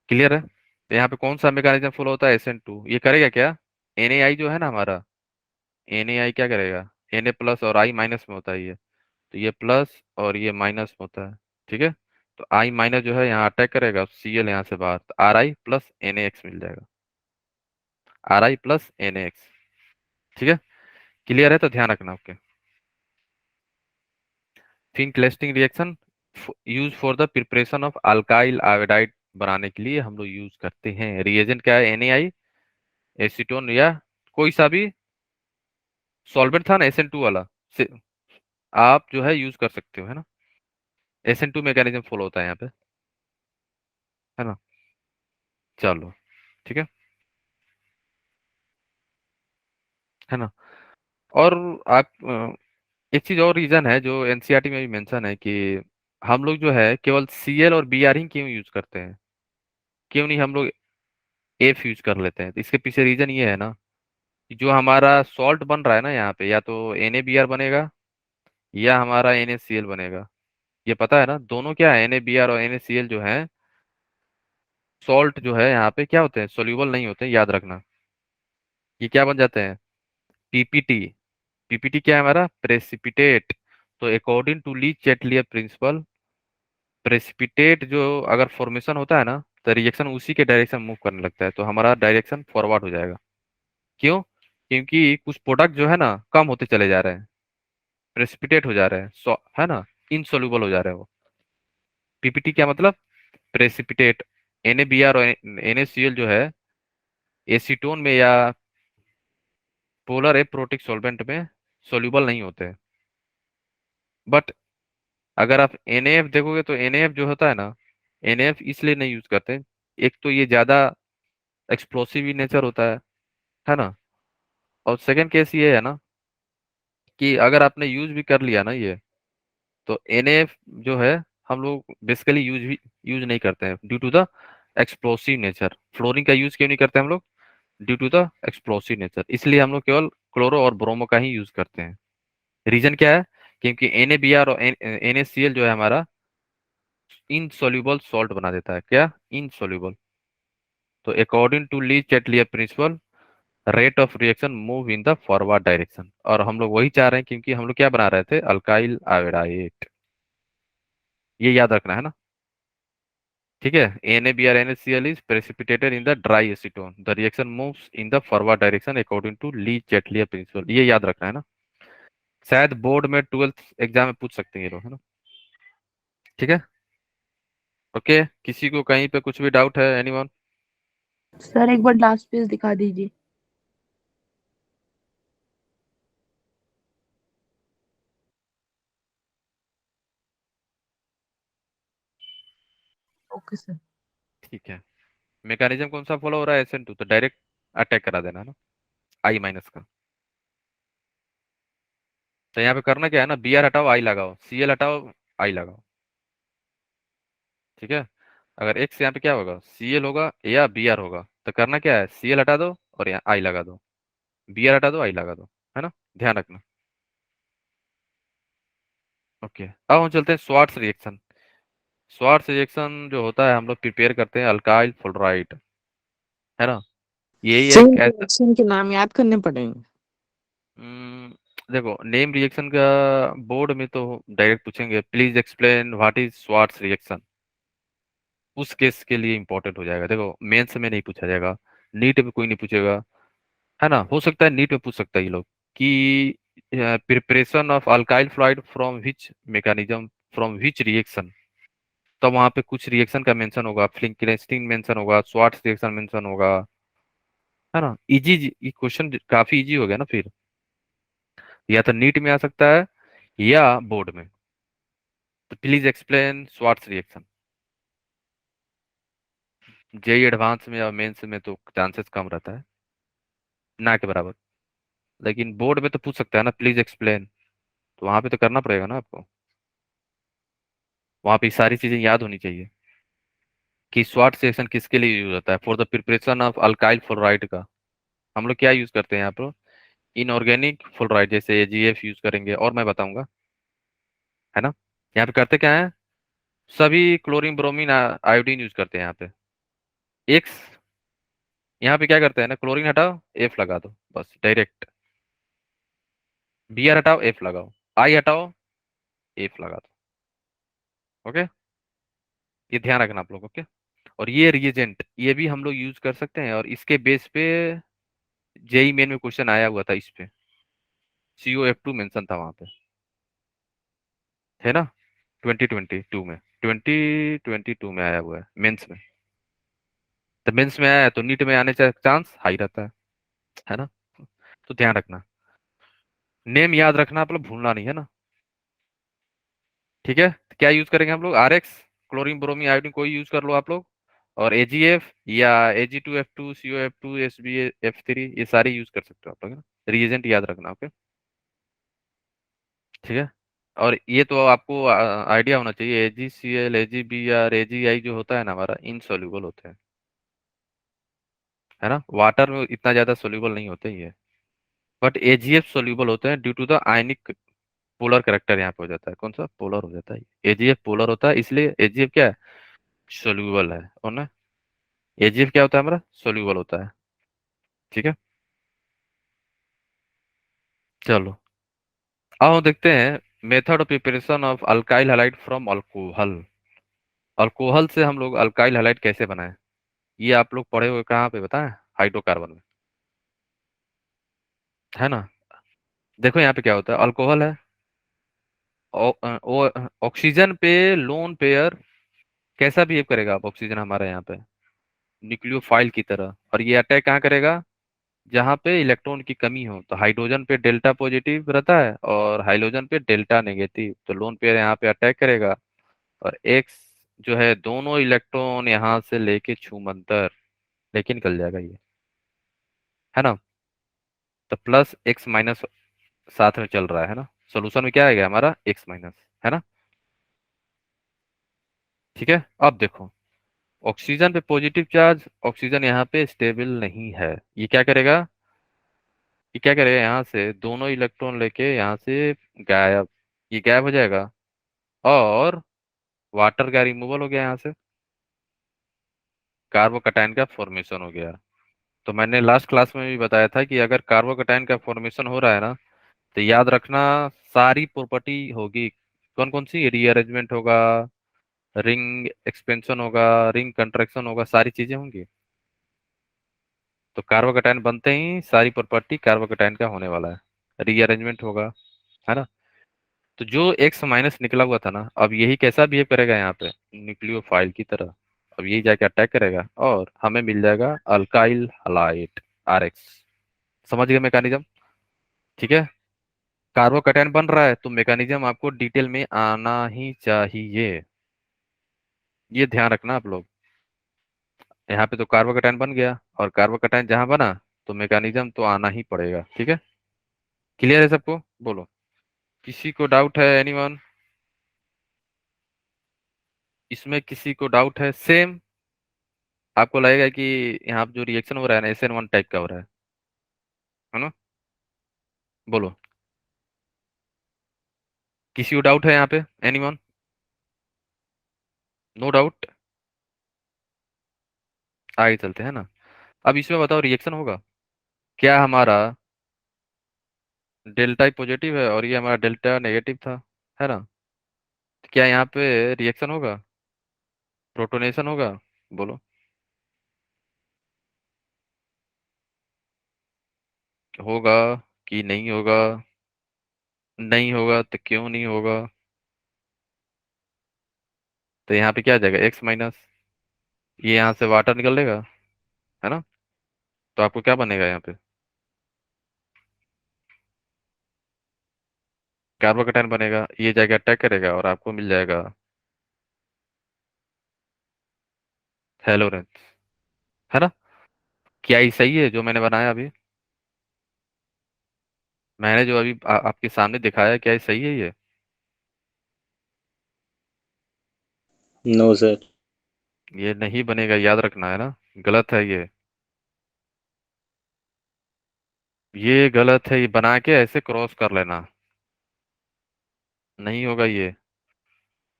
क्लियर है? तो यहाँ पे कौन सा मैकेनिज्म फॉलो होता है, SN2, ये करेगा क्या, NaI जो है ना हमारा, NaI क्या करेगा, Na प्लस और I माइनस में होता है ये, तो ये प्लस और ये माइनस में होता है, ठीक है। तो I माइनस जो है यहाँ अटैक करेगा, Cl यहाँ से बाहर, तो Ri प्लस NaX मिल जाएगा, Ri प्लस NaX, ठीक है। क्लियर है? तो ध्यान रखना, okay. Finkelstein reaction use for the preparation of alkyl iodide बनाने के लिए हम लोग यूज करते हैं, रिएजेंट क्या है, NaI, एसीटोन या कोई सा भी सॉल्वेंट था ना SN2 वाला, से आप जो है यूज कर सकते हो, है ना। SN2 मैकेनिज्म फॉलो होता है यहाँ पे, है ना। चलो, ठीक है ना। और आप एक चीज और रीजन है जो एनसीईआरटी में भी मेंशन है कि हम लोग जो है केवल Cl और Br ही क्यों यूज करते हैं, क्यों नहीं हम लोग F यूज कर लेते हैं। तो इसके पीछे रीजन ये है ना कि जो हमारा सॉल्ट बन रहा है ना यहाँ पे, या तो NaBr बनेगा या हमारा NaCl बनेगा। ये पता है ना, दोनों क्या है, NaBr और NaCl जो है सॉल्ट जो है यहाँ पे क्या होते हैं, सोल्यूबल नहीं होते हैं, याद रखना। ये क्या बन जाते हैं, पीपीटी। पीपीटी क्या है हमारा, प्रेसिपिटेट। तो according to Le Chatelier principle, precipitate जो अगर फॉर्मेशन होता है ना, तो रिएक्शन उसी के डायरेक्शन मूव करने लगता है, तो हमारा डायरेक्शन फॉरवर्ड हो जाएगा। क्यों, क्योंकि कुछ प्रोडक्ट जो है ना कम होते चले जा रहे हैं, प्रेसिपिटेट हो जा रहे हैं, है ना, इनसोल्यूबल हो जा रहे हैं वो। पीपीटी क्या मतलब, प्रेसिपिटेट। NaBr और NaCl जो है एसीटोन में या पोलर एप्रोटिक सॉल्वेंट में सोल्यूबल नहीं होते हैं। बट अगर आप NaF देखोगे तो NaF जो होता है ना, NaF इसलिए नहीं यूज करते, एक तो ये ज्यादा एक्सप्लोसिव नेचर होता है ना। और सेकंड केस ये है ना कि अगर आपने यूज भी कर लिया ना ये, तो NaF जो है हम लोग बेसिकली यूज नहीं करते हैं due to the explosive nature. Fluorine का यूज क्यों नहीं करते हम लोग, due to the explosive nature. इसलिए हम लोग केवल क्लोरो और ब्रोमो का ही यूज करते हैं। रीजन क्या है, क्योंकि NaBr और NaCl जो है हमारा इनसॉल्युबल सॉल्ट बना देता है, क्या, इनसॉल्युबल। तो according to Le Chatelier principle, rate of reaction move in the forward direction. और हम लोग वही चाह रहे हैं, क्योंकि हम लोग क्या बना रहे थे, अल्काइल आयोडाइड। ये याद रखना है ना, ठीक है। NaBr NaCl is precipitated in the dry acetone, the reaction moves in the forward direction according to Lee Chatelier principal. ये याद रखना है ना, शायद बोर्ड में 12th एग्जाम में पूछ सकते हैं ये लोग, है ना। ठीक है, ओके। किसी को कहीं पे कुछ भी डाउट है, एनीवन। सर एक बार लास्ट पेज दिखा दीजिए। Okay sir. ठीक है, मैकेनिज्म कौन सा फॉलो हो रहा है, SN2, तो डायरेक्ट अटैक करा देना है ना, I- का। तो यहाँ पे करना क्या है ना, Br हटाओ I लगाओ, Cl हटाओ I लगाओ, ठीक है। अगर X यहाँ पे क्या होगा, Cl होगा या Br होगा, तो करना क्या है, Cl हटा दो और यहाँ I लगा दो, Br हटा दो I लगा दो, है ना, ध्यान रखना। ओके, अब हम चलते हैं स्वार्ट्स रिएक्शन। स्वार्ट्स रिएक्शन जो होता है, हम लोग प्रिपेयर करते हैं अल्काइल फ्लोराइड, है ना। यही सेम एक ऐसा, रिएक्शन के नाम याद करने पड़ेंगे। देखो नेम रिएक्शन का बोर्ड में तो डायरेक्ट पूछेंगे, please explain what is Swarts reaction. उस केस के लिए इंपॉर्टेंट हो जाएगा, देखो मेंस में नहीं पूछा जाएगा, नीट में कोई नहीं पूछेगा, है ना। हो सकता है नीट में पूछ सकता है ये लोग कि preparation of alkyl fluid from which mechanism, from which reaction. तो वहां पे कुछ रिएक्शन का मेंशन होगा, फ्लिंकनेस्टीन मेंशन होगा, स्वार्ट्स रिएक्शन मेंशन होगा, है ना। इजी, ये क्वेश्चन काफी इजी हो गया ना फिर। या तो नीट में आ सकता है या बोर्ड में। तो please explain Swarts reaction. JEE advance में या मेंस में तो चांसेस कम रहता है, ना के बराबर। लेकिन बोर्ड में तो पूछ सकता है ना, प्लीज एक्सप्लेन। तो वहां पे तो करना पड़ेगा ना आपको, वहां पे सारी चीजें याद होनी चाहिए कि स्वाट सेक्शन किसके लिए यूज होता है, for the preparation of alkyl fluoride का। हम लोग क्या यूज करते हैं यहाँ पर, इनऑर्गेनिक फ्लोराइड, जैसे AgF यूज करेंगे, और मैं बताऊंगा, है ना। यहाँ पे करते क्या है, सभी क्लोरीन ब्रोमीन आयोडीन यूज करते हैं यहाँ पे। एक्स, यहाँ पे क्या करते हैं ना, क्लोरीन हटाओ F लगा दो, बस डायरेक्ट। Br हटाओ F लगाओ, I हटाओ F लगा दो, ओके। ये ध्यान रखना आप लोग, ओके। और ये रिएजेंट ये भी हम लोग यूज कर सकते हैं, और इसके बेस पे जेई मेन में क्वेश्चन आया हुआ था इस पे, CO F2 मेंशन था वहां पे, है ना। 2022 में, 2022 में आया हुआ है मेंस में। तो मेंस में आया है तो नीट में आने का चांस हाई रहता है ना। तो ध्यान रखना। नेम याद रखना, मतलब भूलना नहीं है ना। ठीक है, तो क्या यूज करेंगे हम लोग? RX, क्लोरीन ब्रोमीन आयोडीन, कोई यूज कर लो आप लोग। और AgF या Ag2F2, COF2, SbF3, ये सारे यूज कर सकते हो आप लोग, है ना। रिएजेंट याद रखना, ओके। ठीक है, और ये तो आपको आइडिया होना चाहिए, AgCl, AgBr, AgI जो होता है ना हमारा, इनसॉल्युबल होते हैं, है ना। वाटर में इतना ज्यादा सोल्यूबल नहीं होते ये, बट AgF सोल्यूबल होते हैं due to the ionic polar character यहाँ पे हो जाता है। कौन सा पोलर हो जाता है? AgF पोलर होता है, इसलिए AgF क्या है? सोल्यूबल है, और ना AgF क्या होता है हमारा? सोल्यूबल होता है। ठीक है, चलो आओ देखते हैं method of preparation of alkyl halide from alcohol. Alcohol से हम लोग अल्काइल हैलाइड कैसे बनाएं? ये आप लोग पढ़े हुए कहाँ पे बताएं? हाइड्रोकार्बन में, है ना। देखो यहाँ पे क्या होता है, अल्कोहल है, ऑक्सीजन पे लोन पेयर कैसा बिहेव करेगा? आप ऑक्सीजन हमारा यहाँ पे न्यूक्लियोफाइल की तरह, और ये अटैक कहाँ करेगा? जहाँ पे इलेक्ट्रॉन की कमी हो, तो हाइड्रोजन पे डेल्टा पॉजिटिव रहता है और हाइड्रोजन पे डेल्टा नेगेटिव, तो लोन पेयर यहाँ पे अटैक करेगा, और एक्स जो है दोनों इलेक्ट्रॉन यहाँ से लेके छूमंतर लेके निकल जाएगा ये, है ना। तो प्लस एक्स माइनस साथ में चल रहा है ना, सोल्यूशन में क्या आएगा हमारा? एक्स माइनस, है ना। ठीक है, अब देखो ऑक्सीजन पे पॉजिटिव चार्ज, ऑक्सीजन यहाँ पे स्टेबल नहीं है, ये क्या करेगा? ये क्या करेगा? यहाँ से दोनों इलेक्ट्रॉन लेके यहाँ से गायब, ये गायब हो जाएगा, और वाटर का रिमूवल हो गया यहाँ से, कार्बोकैटायन का फॉर्मेशन हो गया। तो मैंने लास्ट क्लास में भी बताया था कि अगर कार्बोकैटायन का फॉर्मेशन हो रहा है ना, तो याद रखना सारी प्रॉपर्टी होगी। कौन कौन सी? रीअरेंजमेंट होगा, रिंग एक्सपेंशन होगा, रिंग कंट्रैक्शन होगा, सारी चीजें होंगी। तो कार्बोकैटायन बनते ही सारी प्रॉपर्टी कार्बोकैटायन का होने वाला है, रीअरेंजमेंट होगा, है ना। तो जो एक्स माइनस निकला हुआ था ना, अब यही कैसा बिहेव करेगा यहाँ पे? न्यूक्लियोफाइल की तरह। अब यही जाके अटैक करेगा और हमें मिल जाएगा अल्काइल हलाइड, RX। समझ गए मैकेनिज्म? ठीक है, कार्बोकैटायन बन रहा है तो मैकेनिज्म आपको डिटेल में आना ही चाहिए, ये ध्यान रखना आप लोग। यहाँ पे तो कार्बोकैटायन बन गया, और कार्बोकैटायन जहां बना तो मैकेनिज्म तो आना ही पड़ेगा। ठीक है, क्लियर है सबको? बोलो, किसी को डाउट है? एनीवन? इसमें किसी को डाउट है? सेम आपको लगेगा कि यहाँ पे जो रिएक्शन हो रहा है ना, SN1 टाइप का हो रहा है ना। बोलो, किसी को डाउट है यहाँ पे? एनीवन? नो डाउट, आगे चलते हैं ना। अब इसमें बताओ रिएक्शन होगा क्या? हमारा डेल्टा पॉजिटिव है और ये हमारा डेल्टा नेगेटिव था, है ना। तो क्या यहाँ पे रिएक्शन होगा? प्रोटोनेशन होगा? बोलो, होगा कि नहीं होगा? नहीं होगा तो क्यों नहीं होगा? तो यहाँ पे क्या आ जाएगा? एक्स माइनस, ये यहाँ से वाटर निकलेगा, है ना। तो आपको क्या बनेगा यहाँ पे? कार्बोकैटायन बनेगा, ये जाके अटैक करेगा और आपको मिल जाएगा हेलोरेंस, है ना। क्या ये सही है जो मैंने बनाया अभी? मैंने जो अभी आपके सामने दिखाया, क्या ये सही है ये? No sir. ये नहीं बनेगा, याद रखना, है ना। गलत है ये गलत है, ये बना के ऐसे क्रॉस कर लेना, नहीं होगा ये।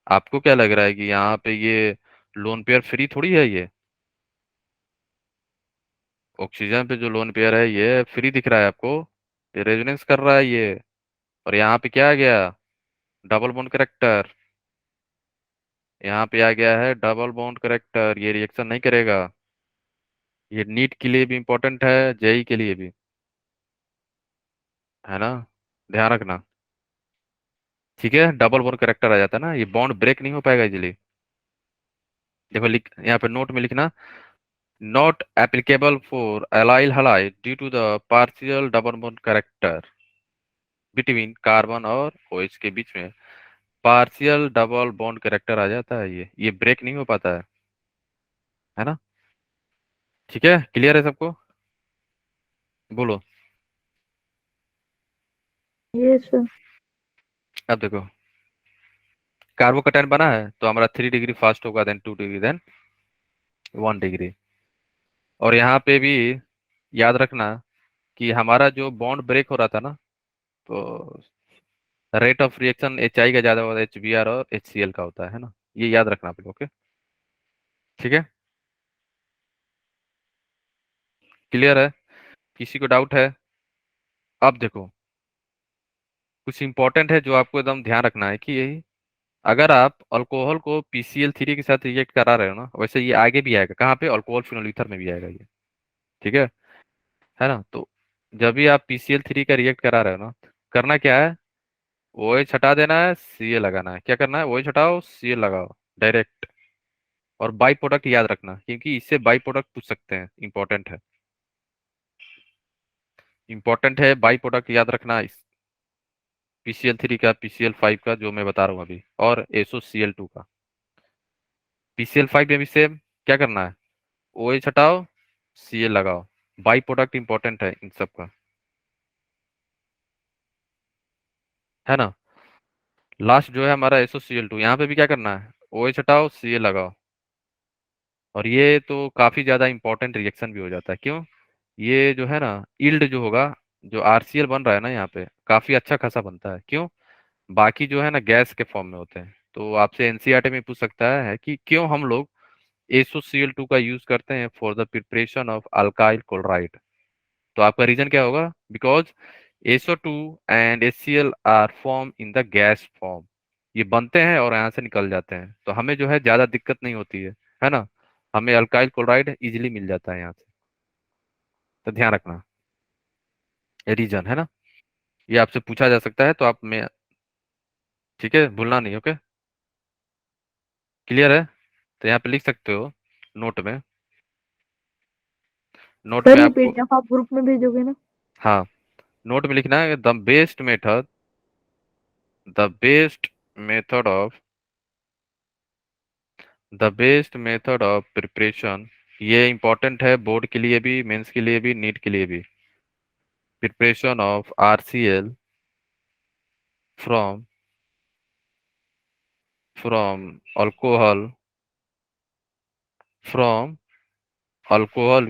आपको क्या लग रहा है कि यहाँ पे ये लोन पेयर फ्री थोड़ी है ये? ऑक्सीजन पे जो लोन पेयर है ये फ्री दिख रहा है आपको? ये रेजोनेंस कर रहा है ये, और यहाँ पे क्या आ गया? डबल बॉन्ड करेक्टर, यहाँ पे आ गया है डबल बॉन्ड करेक्टर, ये रिएक्शन नहीं करेगा। ये नीट के लिए भी इंपॉर्टेंट है, जेई के लिए भी, है ना, ध्यान रखना। ठीक है, डबल बॉन्ड करेक्टर आ जाता है ना, ये बॉन्ड ब्रेक नहीं हो पाएगा इजीली। देखो लिख, यहाँ पे नोट में लिखना, not applicable for allyl halide due to the partial double bond character. Between carbon और OH के बीच में पार्शियल डबल बॉन्ड कैरेक्टर आ जाता है, ये ब्रेक नहीं हो पाता है ना। ठीक है, क्लियर है सबको? बोलो। Yes sir. अब देखो, कार्बोकैटायन बना है तो हमारा 3 डिग्री फास्ट होगा, देन 2 डिग्री, देन 1 डिग्री। और यहाँ पे भी याद रखना कि हमारा जो बॉन्ड ब्रेक हो रहा था ना, तो रेट ऑफ रिएक्शन HI का ज्यादा होता है, HBr और HCl का होता है ना, ये याद रखना आप लोग। ओके, ठीक है, क्लियर है? किसी को डाउट है? अब देखो, कुछ इंपॉर्टेंट है जो आपको एकदम ध्यान रखना है कि यही, अगर आप अल्कोहल को PCl3 के साथ रिएक्ट करा रहे हो ना, वैसे ये आगे भी आएगा, कहाँ पे? अल्कोहल फिनोल ईथर में भी आएगा ये। ठीक है ना? तो जब भी आप PCl3 का रिएक्ट करा रहे हो ना, करना क्या है? OH हटा देना है, Cl लगाना है। क्या करना है? OH हटाओ, Cl लगाओ, डायरेक्ट। और बाई प्रोडक्ट याद रखना, क्योंकि इससे बाई प्रोडक्ट पूछ सकते हैं, इंपॉर्टेंट है, इंपॉर्टेंट है, बाई प्रोडक्ट याद रखना इस PCl3 का, PCl5 का जो मैं बता रहा हूँ अभी, और SOCl2 का। PCl5 में भी सेम, क्या करना है? OH हटाओ, Cl लगाओ, बाई प्रोडक्ट इंपॉर्टेंट है इन सब का, है ना। लास्ट जो है हमारा SOCl2, यहाँ पे भी क्या करना है? OH हटाओ, Cl लगाओ। और ये तो काफी ज्यादा इंपॉर्टेंट रिएक्शन भी हो जाता है, क्यों? ये जो है ना, यील्ड जो होगा, जो RCl बन रहा है ना यहाँ पे, काफी अच्छा खासा बनता है, क्यों? बाकी जो है ना गैस के फॉर्म में होते हैं। तो आपसे NCERT में पूछ सकता है कि क्यों हम लोग SOCl2 का यूज करते हैं for the preparation of alkyl chloride. तो आपका रीजन क्या होगा? Because SO2 and HCl are form in the gas form, ये बनते हैं और यहाँ से निकल जाते हैं, तो हमें जो है ज्यादा दिक्कत नहीं होती है ना। हमें अल्काइल क्लोराइड इजिली मिल जाता है यहाँ से, तो ध्यान रखना, रीजन है ना, ये आपसे पूछा जा सकता है, तो आप में, ठीक है, भूलना नहीं। ओके, क्लियर है? तो यहाँ पे लिख सकते हो नोट में, नोट सर में ये आपको, पीडीएफ आप ग्रुप में भेजोगे ना? हाँ, नोट में लिखना है the best method of preparation. ये इंपॉर्टेंट है बोर्ड के लिए भी, मेंस के लिए भी, नीट के लिए भी। Preparation of RCl from from alcohol from alcohol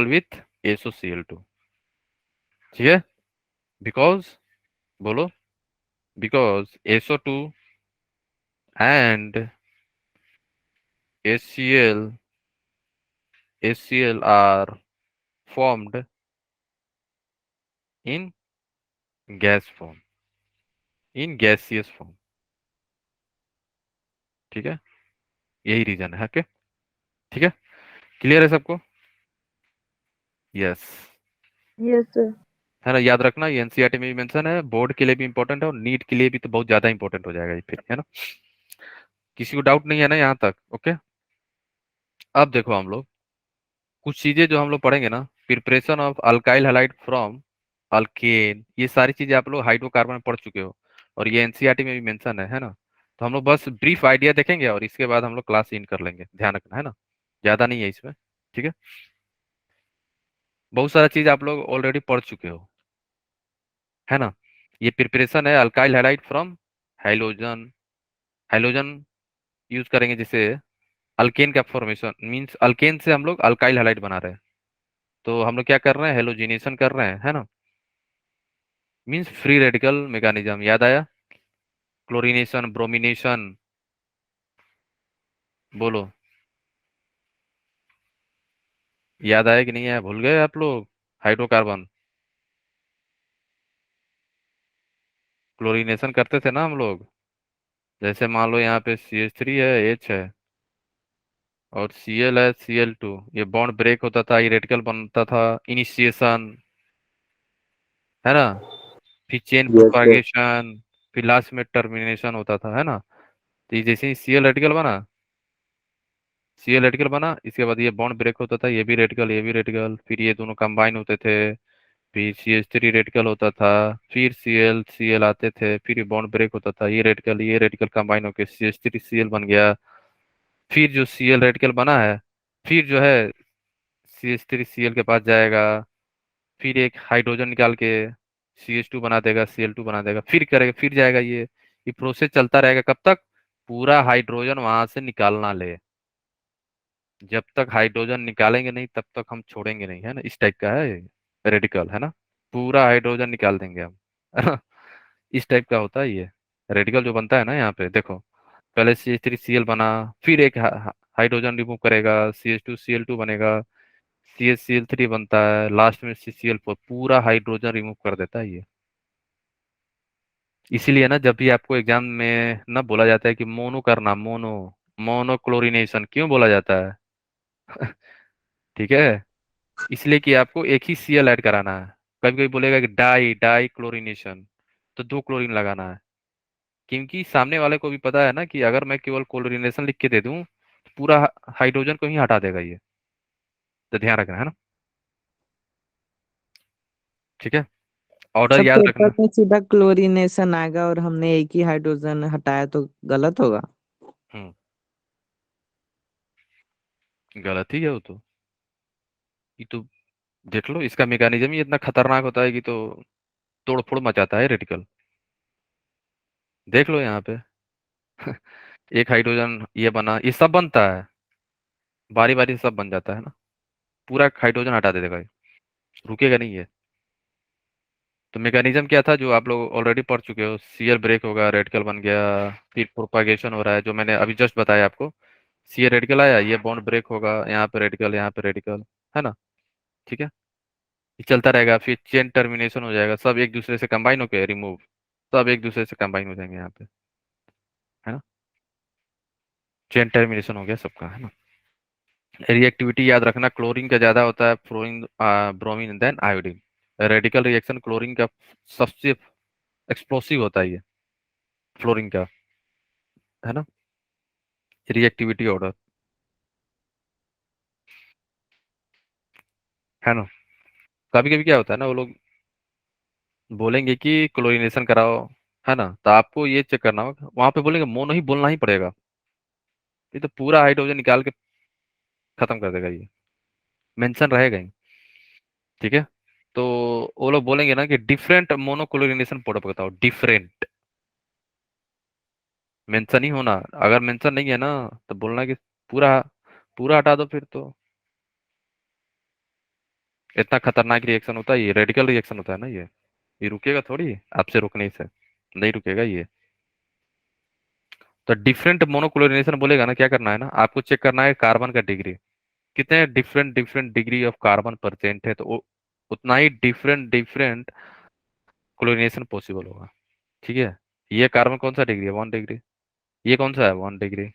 with SOCl2। ठीक है, बिकॉज, बोलो, because SO2 and HCl are formed in gas form, in gaseous form। ठीक है, यही रीजन है। ओके, ठीक है, क्लियर है सबको? Yes, yes sir. है ना, याद रखना, ये NCERT में भी मेंशन है, बोर्ड के लिए भी इंपॉर्टेंट है, और नीट के लिए भी तो बहुत ज्यादा इंपॉर्टेंट हो जाएगा ये फिर, है ना। किसी को डाउट नहीं है ना यहाँ तक? ओके, अब देखो हम लोग कुछ चीजें जो हम लोग पढ़ेंगे ना, preparation of alkyl halide from alkane, ये सारी चीजें आप लोग हाइड्रोकार्बन में पढ़ चुके हो, और ये NCERT में भी मेंशन है ना। तो हम लोग बस ब्रीफ आइडिया देखेंगे और इसके बाद हम लोग क्लास इन कर लेंगे, ध्यान रखना, है ना, ज्यादा नहीं है इसमें। ठीक है, बहुत सारा चीज आप लोग ऑलरेडी पढ़ चुके हो, है ना। ये प्रिपरेशन है alkyl halide from halogen, halogen use करेंगे, जैसे अल्केन का फॉर्मेशन, मींस अल्केन से हम लोग अल्काइल हैलाइड बना रहे हैं, तो हम लोग क्या कर रहे हैं? हेलोजिनेशन कर रहे हैं, है ना, मींस फ्री रेडिकल मैकेनिज्म। याद आया? क्लोरीनेशन, ब्रोमिनेशन, बोलो, याद आया कि नहीं आया? भूल गए आप लोग? हाइड्रोकार्बन क्लोरीनेशन करते थे ना हम लोग, जैसे मान लो यहाँ पे CH3 है, H है, और Cl है, Cl2, ये बॉन्ड ब्रेक होता था, ये रेडिकल बनता था, इनिशिएशन, है ना, फिर चेन यस सर। प्रोपागेशन, फिर लास्ट में टर्मिनेशन होता था, है ना। तो ये जैसे ही Cl रेडिकल बना, इसके बाद ये बॉन्ड ब्रेक होता था, ये भी रेडिकल, ये भी रेडिकल, फिर ये दोनों कंबाइन होते थे, फिर CH3 रेडिकल होता था, फिर Cl आते थे, फिर ये बॉन्ड ब्रेक होता था, ये रेडिकल कंबाइन होकर CH3Cl बन गया। फिर जो Cl रेडिकल बना है, फिर जो है CH3Cl के पास जाएगा, फिर एक हाइड्रोजन निकाल के CH2 बना देगा, Cl2 बना देगा, फिर करेगा, फिर जाएगा। ये प्रोसेस चलता रहेगा कब तक? पूरा हाइड्रोजन वहां से निकालना ले। जब तक हाइड्रोजन निकालेंगे नहीं तब तक हम छोड़ेंगे नहीं, है ना? इस टाइप का है रेडिकल, है ना? पूरा हाइड्रोजन निकाल देंगे हम, है ना? इस टाइप का होता है ये रेडिकल जो बनता है ना। यहाँ पे देखो, पहले CH3Cl बना, फिर एक हाइड्रोजन रिमूव करेगा, CH2Cl2 बनेगा, CH3 बनता है, लास्ट में CCl4, पूरा हाइड्रोजन रिमूव कर देता है ये। इसीलिए ना जब भी आपको एग्जाम में ना बोला जाता है कि मोनो करना, मोनोक्लोरिनेशन क्यों बोला जाता है? ठीक है, इसलिए कि आपको एक ही Cl ऐड कराना है। कभी कभी बोलेगा कि डाई डाई क्लोरिनेशन, तो 2 क्लोरीन लगाना है, क्योंकि सामने वाले को भी पता है ना कि अगर मैं केवल क्लोरिनेशन लिख के दे दूं तो पूरा हाइड्रोजन को ही हटा देगा ये। तो ध्यान रखना, है ना? ठीक है, ऑर्डर सब याद पेपर रखना। में सीधा क्लोरीनेशन आएगा और हमने एक ही हाइड्रोजन हटाया तो गलत होगा। हम्म, गलत ही है वो तो। ये तो देख लो, इसका मैकेनिज्म ही इतना खतरनाक होता है कि तो तोड़ फोड़ मचाता है रेडिकल। देख लो यहाँ पे, एक हाइड्रोजन ये बना, ये सब बनता है, बारी बारी से सब बन जाता है ना। पूरा हाइड्रोजन हटा दे देगा ये, रुकेगा नहीं ये। तो मैकेनिज्म क्या था जो आप लोग ऑलरेडी पढ़ चुके हो? Cl ब्रेक होगा, रेडिकल बन गया, फिर प्रोपागेशन हो रहा है जो मैंने अभी जस्ट बताया आपको। Cl रेडिकल आया, ये बॉन्ड ब्रेक होगा, यहाँ पे रेडिकल, यहाँ पे रेडिकल, है ना? ठीक है, ये चलता रहेगा, फिर चेन टर्मिनेशन हो जाएगा, सब एक दूसरे से कंबाइन होके रिमूव, सब एक दूसरे से कंबाइन हो जाएंगे यहाँ पे, है ना? चेन टर्मिनेशन हो गया सबका, है ना? रिएक्टिविटी याद रखना, क्लोरीन का ज्यादा होता है, fluorine bromine than iodine. Radical reaction chlorine का सबसे एक्सप्लोसिव होता है ये, फ्लोरीन का, है ना? रिएक्टिविटी ऑर्डर, है ना? कभी कभी क्या होता है ना, वो लोग बोलेंगे कि क्लोरीनेशन कराओ, है ना? तो आपको ये चेक करना होगा, वहां पे बोलेंगे मोनो ही बोलना ही पड़ेगा। ये तो पूरा हाइड्रोजन निकाल के खत्म कर देगा ये, मेंशन रहेगा ही। ठीक है, तो वो लोग बोलेंगे ना कि डिफरेंट मोनोक्लोरिनेशन प्रोडक्ट बताओ, डिफरेंट, मेंशन ही होना। अगर मेंशन नहीं है ना तो बोलना कि पूरा पूरा हटा दो फिर तो। इतना खतरनाक रिएक्शन होता है ये, रेडिकल रिएक्शन होता है ना ये रुकेगा थोड़ी आपसे रोकने से, नहीं रुकेगा ये। तो डिफरेंट मोनोक्लोरिनेशन बोलेगा ना, क्या करना है ना, आपको चेक करना है कार्बन का डिग्री, कितने different different degree of carbon present है, तो उतना ही डिफरेंट डिफरेंट क्लोरिनेशन पॉसिबल होगा। ठीक है, ये कार्बन कौन सा डिग्री है? 1 डिग्री। ये कौन सा है? 1 डिग्री।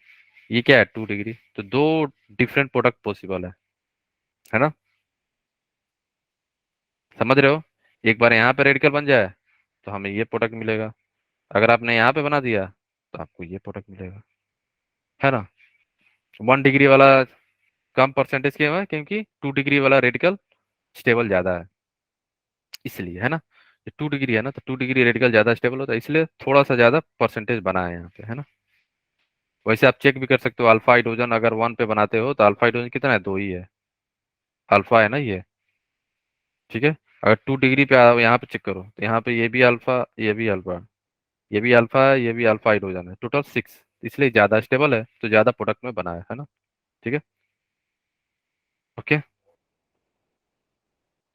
ये क्या है? 2 डिग्री। तो दो डिफरेंट प्रोडक्ट पॉसिबल है ना? समझ रहे हो? एक बार यहाँ पे रेडिकल बन जाए तो हमें ये प्रोडक्ट मिलेगा, अगर आपने यहाँ पे बना दिया तो आपको ये प्रोडक्ट मिलेगा, है ना? 1 डिग्री वाला कम परसेंटेज क्यों है? क्योंकि 2 डिग्री वाला रेडिकल स्टेबल ज्यादा है, इसलिए, है ना? 2 डिग्री है ना, तो 2 डिग्री रेडिकल ज्यादा स्टेबल होता है, इसलिए थोड़ा सा ज्यादा परसेंटेज बना है यहाँ पे, है ना? वैसे आप चेक भी कर सकते हो, अल्फा हाइड्रोजन अगर 1 पे बनाते हो तो अल्फा हाइड्रोजन कितना है? 2 ही है, अल्फा है ना ये। ठीक है, अगर 2 डिग्री पे यहाँ पे चेक करो तो यहाँ पे ये भी अल्फा, ये भी अल्फा, ये भी अल्फा है, ये भी अल्फा हाइड्रोजन है, टोटल 6, इसलिए ज्यादा स्टेबल है तो ज्यादा प्रोडक्ट में बना है ना? ठीक है, ओके,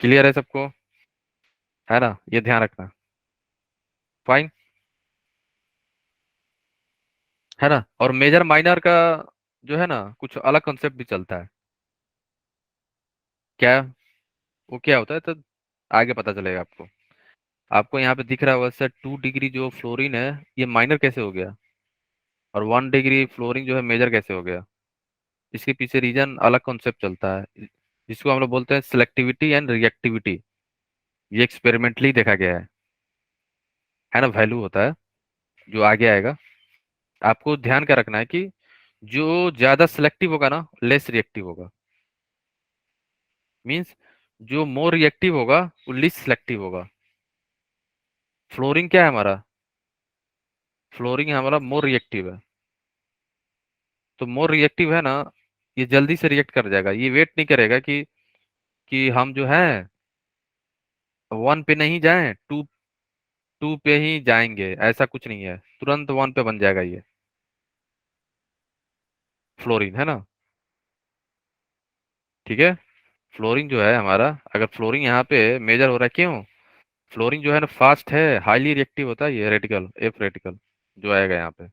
क्लियर है सबको? है ना? ये ध्यान रखना, फाइन, है ना? और मेजर माइनर का जो है ना कुछ अलग कंसेप्ट भी चलता है। क्या? वो क्या होता है तो आगे पता चलेगा आपको। आपको यहाँ पे दिख रहा होगा सर, 2 डिग्री जो फ्लोरीन है ये माइनर कैसे हो गया, और 1 डिग्री फ्लोरीन जो है मेजर कैसे हो गया? इसके पीछे रीजन अलग कॉन्सेप्ट चलता है, जिसको हम लोग बोलते हैं सिलेक्टिविटी एंड रिएक्टिविटी। ये एक्सपेरिमेंटली देखा गया है ना? वैल्यू होता है जो आगे आएगा। आपको ध्यान क्या रखना है कि जो ज्यादा सिलेक्टिव होगा ना लेस रिएक्टिव होगा, मीन्स जो मोर रिएक्टिव होगा वो लिस्ट सिलेक्टिव होगा। फ्लोरीन क्या है हमारा, फ्लोरीन हमारा मोर रिएक्टिव है। तो मोर रिएक्टिव है ना, ये जल्दी से रिएक्ट कर जाएगा, ये वेट नहीं करेगा कि हम जो है 1 पे नहीं जाएं, 2 पे ही जाएंगे, ऐसा कुछ नहीं है, तुरंत 1 पे बन जाएगा ये फ्लोरीन, है ना। ठीक है। फ्लोरीन जो है हमारा, अगर फ्लोरीन यहाँ पे मेजर हो रहा है, क्यों, फ्लोरीन जो है ना फास्ट है, हाईली रिएक्टिव होता है, ये रेडिकल एफ रेडिकल जो आएगा यहाँ पे।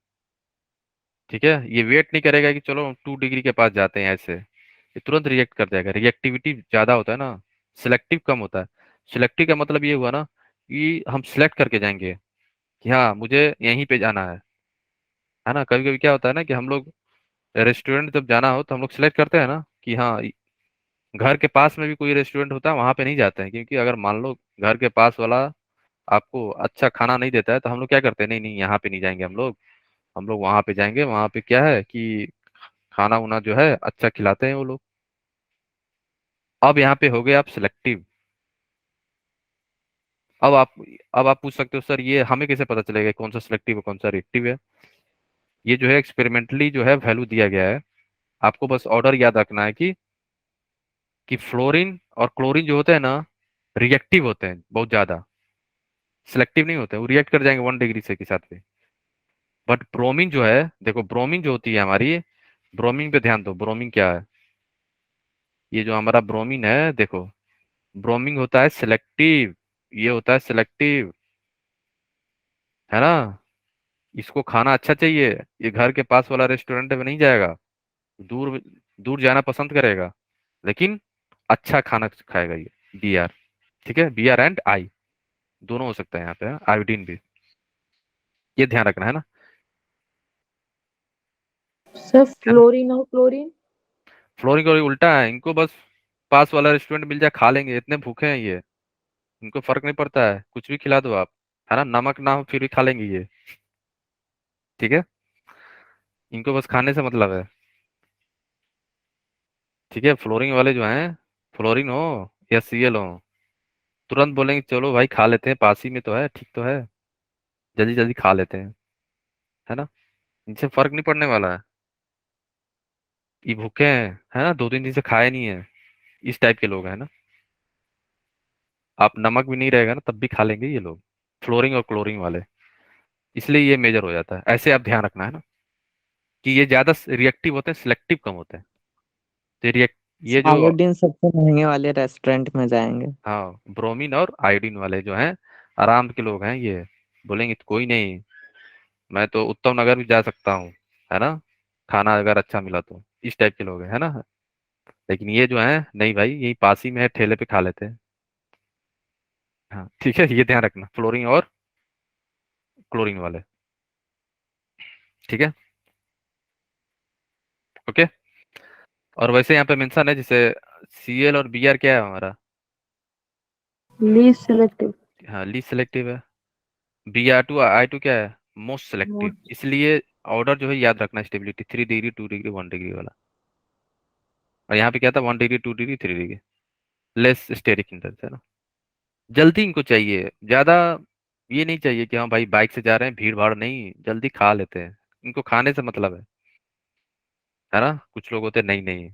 ठीक है, ये वेट नहीं करेगा कि चलो हम 2 डिग्री के पास जाते हैं, ऐसे ये तुरंत रिएक्ट कर जाएगा। रिएक्टिविटी ज्यादा होता है ना, सिलेक्टिव कम होता है। सिलेक्टिव का मतलब ये हुआ ना कि हम सिलेक्ट करके जाएंगे कि हाँ मुझे यहीं पे जाना है ना। कभी कभी क्या होता है ना कि हम लोग रेस्टोरेंट जब जाना हो तो हम लोग सिलेक्ट करते हैं ना कि हाँ घर के पास में भी कोई रेस्टोरेंट होता है वहां पे नहीं जाते हैं, क्योंकि अगर मान लो घर के पास वाला आपको अच्छा खाना नहीं देता है तो हम लोग क्या करते हैं, नहीं नहीं यहाँ पे नहीं जाएंगे हम लोग वहां पे जाएंगे, वहां पे क्या है कि खाना उना जो है अच्छा खिलाते हैं वो लोग। अब यहाँ पे हो गए आप सिलेक्टिव। अब आप अब आप पूछ सकते हो सर ये हमें कैसे पता चलेगा कौन सा सिलेक्टिव है कौन सा रिएक्टिव है। ये जो है एक्सपेरिमेंटली जो है वैल्यू दिया गया है, आपको बस ऑर्डर याद रखना है कि फ्लोरीन और क्लोरीन जो होते हैं ना रिएक्टिव होते हैं बहुत ज्यादा, सिलेक्टिव नहीं होते, वो रिएक्ट कर जाएंगे 1 डिग्री से के साथ पे। बट ब्रोमीन जो है, देखो ब्रोमीन जो होती है हमारी, ब्रोमीन पे ध्यान दो, ब्रोमीन क्या है, ये जो हमारा ब्रोमीन है देखो, ब्रोमीन होता है सिलेक्टिव, ये होता है सिलेक्टिव, है ना। इसको खाना अच्छा चाहिए, ये घर के पास वाला रेस्टोरेंट में नहीं जाएगा, दूर दूर जाना पसंद करेगा, लेकिन अच्छा खाना खाएगा ये, बी आर। ठीक है, बी आर एंड आई दोनों हो सकता है यहाँ पे, आयोडीन भी, ये ध्यान रखना है ना। सर है ना, फ्लोरीन और क्लोरीन। फ्लोरिंग और उल्टा है, इनको बस पास वाला रेस्टोरेंट मिल जाए खा लेंगे, इतने भूखे हैं ये, इनको फर्क नहीं पड़ता है, कुछ भी खिला दो आप, है ना, नमक ना हो फिर भी खा लेंगे ये। ठीक है, इनको बस खाने से मतलब है। ठीक है, फ्लोरिंग वाले जो हैं, फ्लोरिन हो या सीएल हो, तुरंत बोलेंगे चलो भाई खा लेते हैं, पास ही में तो है, ठीक तो है, जल्दी जल्दी खा लेते हैं, है ना, इनसे फर्क नहीं पड़ने वाला है, ये भूखे हैं, है ना, 2 3 दिन से खाए नहीं है, इस टाइप के लोग हैं ना। आप नमक भी नहीं रहेगा ना तब भी खा लेंगे ये लोग, फ्लोरिंग और क्लोरिंग वाले, इसलिए ये मेजर हो जाता है, ऐसे आप ध्यान रखना है ना कि ये ज्यादा रिएक्टिव होते हैं, सिलेक्टिव कम होते हैं। तो रिएक्ट ये जो, आयोडीन सबसे महंगे वाले रेस्टोरेंट में जाएंगे। हाँ ब्रोमीन और आयोडीन वाले जो हैं आराम के लोग हैं ये, बोलेंगे कोई नहीं, मैं तो उत्तम नगर भी जा सकता हूँ, है ना, खाना अगर अच्छा मिला तो, इस टाइप के लोग हैं, है ना। लेकिन ये जो है नहीं भाई, यही पास ही में है, ठेले पे खा लेते हैं। हाँ ठीक है, ये ध्यान रखना, फ्लोरीन और क्लोरीन वाले। ठीक है, ओके। और वैसे यहाँ पे मेंशन है जैसे सीएल और बीआर क्या है हमारा, लीस्ट सिलेक्टिव। हाँ लीस्ट सिलेक्टिव है। Br2 I2 क्या है, मोस्ट सिलेक्टिव, मोस्ट। इसलिए ऑर्डर जो है याद रखना, स्टेबिलिटी 3 डिग्री 2 डिग्री 1 डिग्री वाला। और यहाँ पे क्या था, 1 degree 2 degree 3 degree, less steric index, है ना। जल्दी इनको चाहिए ज्यादा, ये नहीं चाहिए कि हाँ भाई बाइक से जा रहे हैं भीड़ भाड़ नहीं, जल्दी खा लेते हैं, इनको खाने से मतलब है ना। कुछ लोग होते हैं, नहीं नहीं,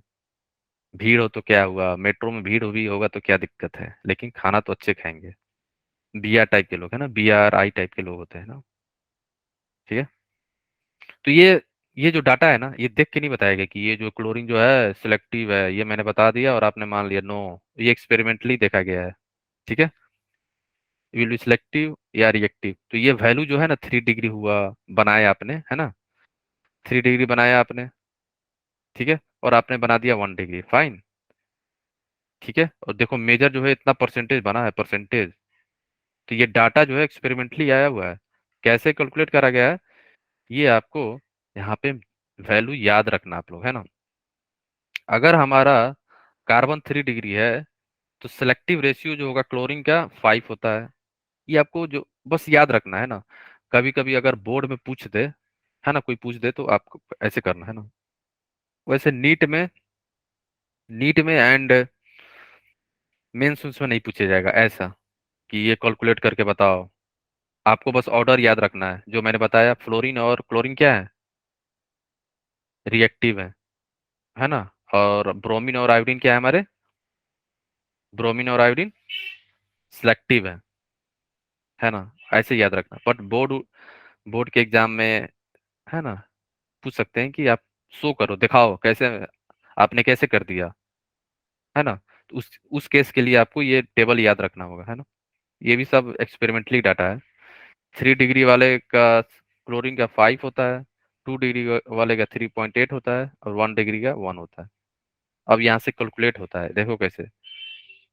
भीड़ हो तो क्या हुआ, मेट्रो में भीड़ भी होगा तो क्या दिक्कत है, लेकिन खाना तो अच्छे खाएंगे, बी आर टाइप के लोग है ना, BRI टाइप के लोग होते हैं ना। ठीक है, तो ये जो डाटा है ना, ये देख के नहीं बताएगा कि ये जो क्लोरीन जो है सिलेक्टिव है, ये मैंने बता दिया और आपने मान लिया, नो, ये एक्सपेरिमेंटली देखा गया है। ठीक है, विल बी सिलेक्टिव या रिएक्टिव, तो ये वैल्यू जो है ना 3 डिग्री हुआ, बनाया आपने, है ना, 3 डिग्री बनाया आपने। ठीक है, और आपने बना दिया 1 डिग्री, फाइन। ठीक है, और देखो मेजर जो है इतना परसेंटेज बना है, परसेंटेज, तो ये डाटा जो है एक्सपेरिमेंटली आया हुआ है, कैसे कैलकुलेट करा गया है, ये आपको यहाँ पे वैल्यू याद रखना आप लोग, है ना। अगर हमारा कार्बन 3 डिग्री है तो सिलेक्टिव रेशियो जो होगा क्लोरीन का 5 होता है, ये आपको जो बस याद रखना है ना। कभी कभी अगर बोर्ड में पूछ दे, है ना, कोई पूछ दे तो आपको ऐसे करना है ना। वैसे नीट में एंड मेंस उसमें नहीं पूछा जाएगा ऐसा कि ये कैलकुलेट करके बताओ। आपको बस ऑर्डर याद रखना है जो मैंने बताया। फ्लोरीन और क्लोरीन क्या है, रिएक्टिव है ना। और ब्रोमीन और आयोडीन क्या है हमारे, ब्रोमीन और आयोडीन सिलेक्टिव है ना। ऐसे याद रखना। बट बोर्ड बोर्ड के एग्जाम में है ना पूछ सकते हैं कि आप शो करो, दिखाओ कैसे आपने कैसे कर दिया, है ना। तो उस केस के लिए आपको ये टेबल याद रखना होगा, है ना। ये भी सब एक्सपेरिमेंटली डाटा है। 3 डिग्री वाले का क्लोरीन का 5 होता है, 2 डिग्री वाले का 3.8 होता है, और 1 डिग्री का 1 होता है। अब यहाँ से कैलकुलेट होता है, देखो कैसे।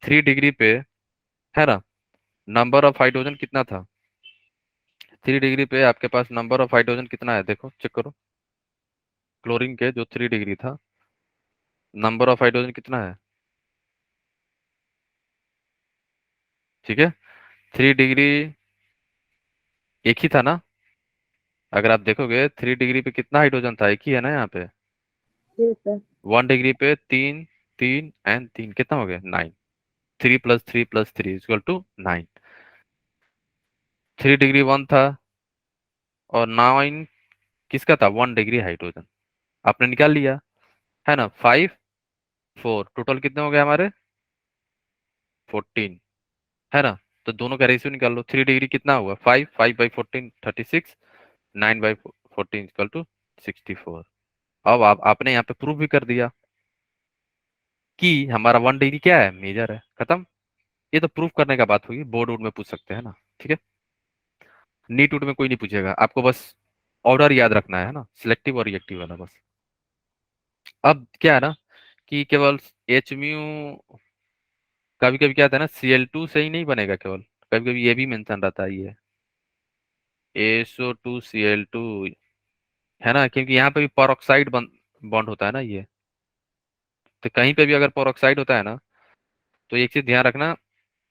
3 डिग्री पे है ना नंबर ऑफ हाइड्रोजन कितना था, 3 डिग्री पे आपके पास नंबर ऑफ हाइड्रोजन कितना है, देखो चेक करो। क्लोरीन के जो 3 डिग्री था, नंबर ऑफ हाइड्रोजन कितना है, ठीक है। 3 डिग्री एक ही था ना। अगर आप देखोगे 3 डिग्री पे कितना हाइड्रोजन था, एक ही है ना यहाँ पे। Yes, sir. 1 डिग्री पे 3, 3 कितना हो गया, 9। 3 + 3 + 3 = 9। 3 डिग्री 1 था, और 9 किसका था, 1 डिग्री हाइड्रोजन। आपने निकाल लिया, है ना। 5, 4 टोटल कितने हो गए हमारे, 14, है ना। तो दोनों का रेशियो निकाल लो। 3 डिग्री कितना हुआ, 5, 5/14 36, 9/14 = 64। अब आप आपने यहाँ पे प्रूव भी कर दिया कि हमारा 1 डिग्री क्या है, मेजर है, खत्म। ये तो प्रूफ करने का बात हुई, बोर्ड वोर्ड में पूछ सकते हैं ना, ठीक है। नीट वूट में कोई नहीं पूछेगा, आपको बस ऑर्डर याद रखना है ना, सिलेक्टिव और रिएक्टिव वाला बस। अब क्या है ना कि केवल एच म्यू, कभी कभी क्या आता है ना, Cl2 से ही नहीं बनेगा केवल, कभी कभी ये भी मेंशन रहता है, ये SO2 Cl2, है ना। क्योंकि यहाँ पे भी परऑक्साइड बॉन्ड होता है ना ये। तो कहीं पे भी अगर परऑक्साइड होता है ना, तो एक चीज ध्यान रखना,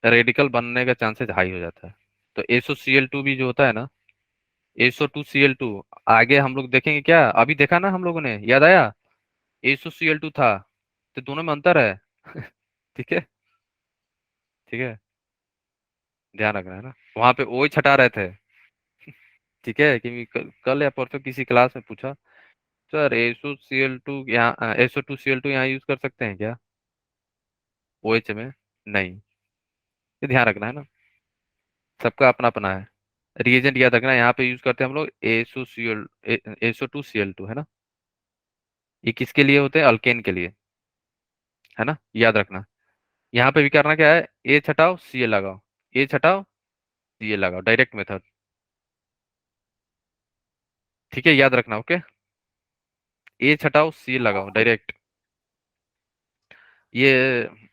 रेडिकल बनने का चांसेस हाई हो जाता है। तो SOCl2 भी जो होता है ना, SO2 Cl2, आगे हम लोग देखेंगे, क्या अभी देखा ना हम लोगों ने, याद आया, SOCl2 था, तो दोनों में अंतर है। ठीक है, ठीक है, ध्यान रखना है ना। वहां पे OH हटा रहे थे, ठीक है। क्योंकि कल या परसों किसी क्लास में पूछा, सर SOCl2 यहाँ, SO2 Cl2 यहाँ यूज कर सकते हैं क्या OH में, नहीं। ये ध्यान रखना है ना, सबका अपना अपना है। रिएजेंट याद रखना, यहाँ पे यूज करते हैं हम लोग SO2 Cl2, है ना। ये किसके लिए होते हैं, अल्केन के लिए, है ना, याद रखना। यहाँ पे भी करना क्या है, एच हटाओ Cl लगाओ, एच हटाओ Cl लगाओ, डायरेक्ट मेथड, ठीक है, याद रखना, ओके। एच हटाओ Cl लगाओ डायरेक्ट। ये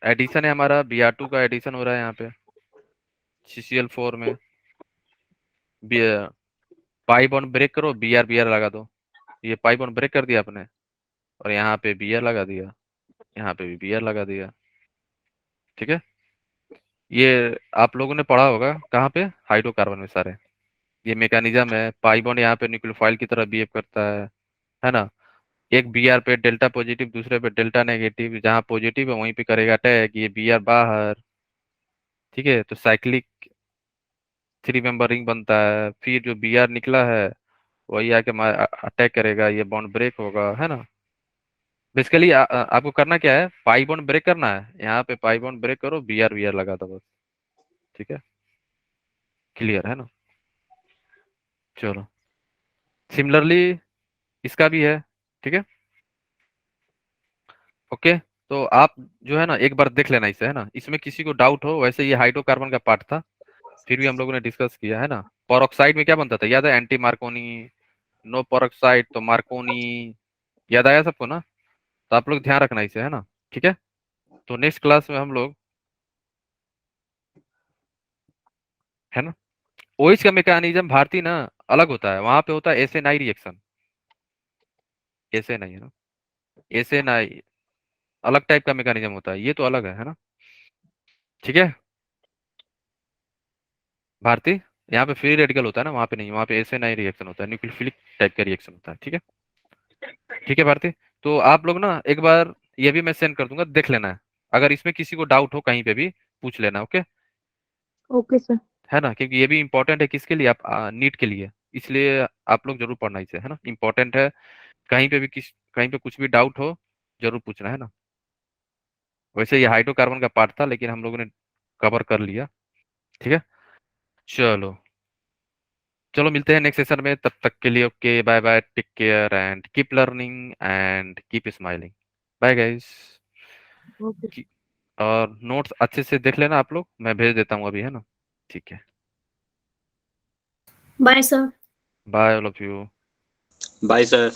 एडिशन है हमारा, Br2 का एडिशन हो रहा है यहाँ पे CCl4 में। पाई बॉन्ड ब्रेक करो, Br लगा दो। ये पाई बॉन्ड ब्रेक कर दिया आपने, और यहाँ पे Br लगा दिया, यहाँ पे भी Br लगा दिया, ठीक है। ये आप लोगों ने पढ़ा होगा कहाँ पे, हाइड्रोकार्बन में सारे। ये मैकेनिज्म है, पाई बॉन्ड यहाँ पे न्यूक्लियोफाइल की तरह बिहेव करता है ना। एक Br पे डेल्टा पॉजिटिव, दूसरे पे डेल्टा नेगेटिव, जहाँ पॉजिटिव है वहीं पे करेगा अटैक, ये Br बाहर, ठीक है। तो साइक्लिक 3 मेंबर रिंग बनता है, फिर जो Br निकला है वही आके अटैक करेगा, ये बॉन्ड ब्रेक होगा, है ना। बेसिकली आपको करना क्या है, पाई बॉन्ड ब्रेक करना है, यहाँ पे पाई बॉन्ड ब्रेक करो, Br लगा दो बस, ठीक है, क्लियर है ना। चलो, सिमिलरली इसका भी है, ठीक है, ओके। तो आप जो है ना एक बार देख लेना इसे, है ना। इसमें किसी को डाउट हो, वैसे ये हाइड्रोकार्बन का पार्ट था, फिर भी हम लोगों ने डिस्कस किया, है ना। पेरोक्साइड में क्या बनता था, याद है, एंटी मार्कोनी, नो पेरोक्साइड तो मार्कोनी, याद आया सबको ना। तो आप लोग ध्यान रखना इसे, है ना, ठीक है। तो नेक्स्ट क्लास में हम लोग, है ना, ओएच का मैकेनिज्म भारतीय ना अलग होता है, वहां पे होता है SN रिएक्शन, SN है ना, SN अलग टाइप का मैकेनिज्म होता है, ये तो अलग है ना, ठीक है। भारतीय यहाँ पे फ्री रेडिकल होता है ना, वहां पे नहीं, वहां पे SN रिएक्शन होता है, न्यूक्लियोफिलिक टाइप का रिएक्शन होता है, ठीक है, ठीक है भारती। तो आप लोग ना एक बार ये भी मैं सेंड कर दूंगा, देख लेना है। अगर इसमें किसी को डाउट हो कहीं पे भी पूछ लेना। Okay, okay sir. है ना, क्योंकि ये भी इम्पोर्टेंट है किसके लिए, आप नीट के लिए, इसलिए आप लोग जरूर पढ़ना इसे, है ना, इम्पोर्टेंट है। कहीं पे कुछ भी डाउट हो जरूर पूछना, है ना। वैसे ये हाइड्रोकार्बन का पार्ट था, लेकिन हम लोगों ने कवर कर लिया। ठीक है, चलो चलो मिलते हैं नेक्स्ट सेशन में, तब तक के लिए okay, bye bye, take care and keep learning and keep smiling. Bye guys. Okay. और नोट्स अच्छे से देख लेना आप लोग, मैं भेज देता हूँ अभी, है ना। ठीक है, bye sir. Bye all of you. Bye sir.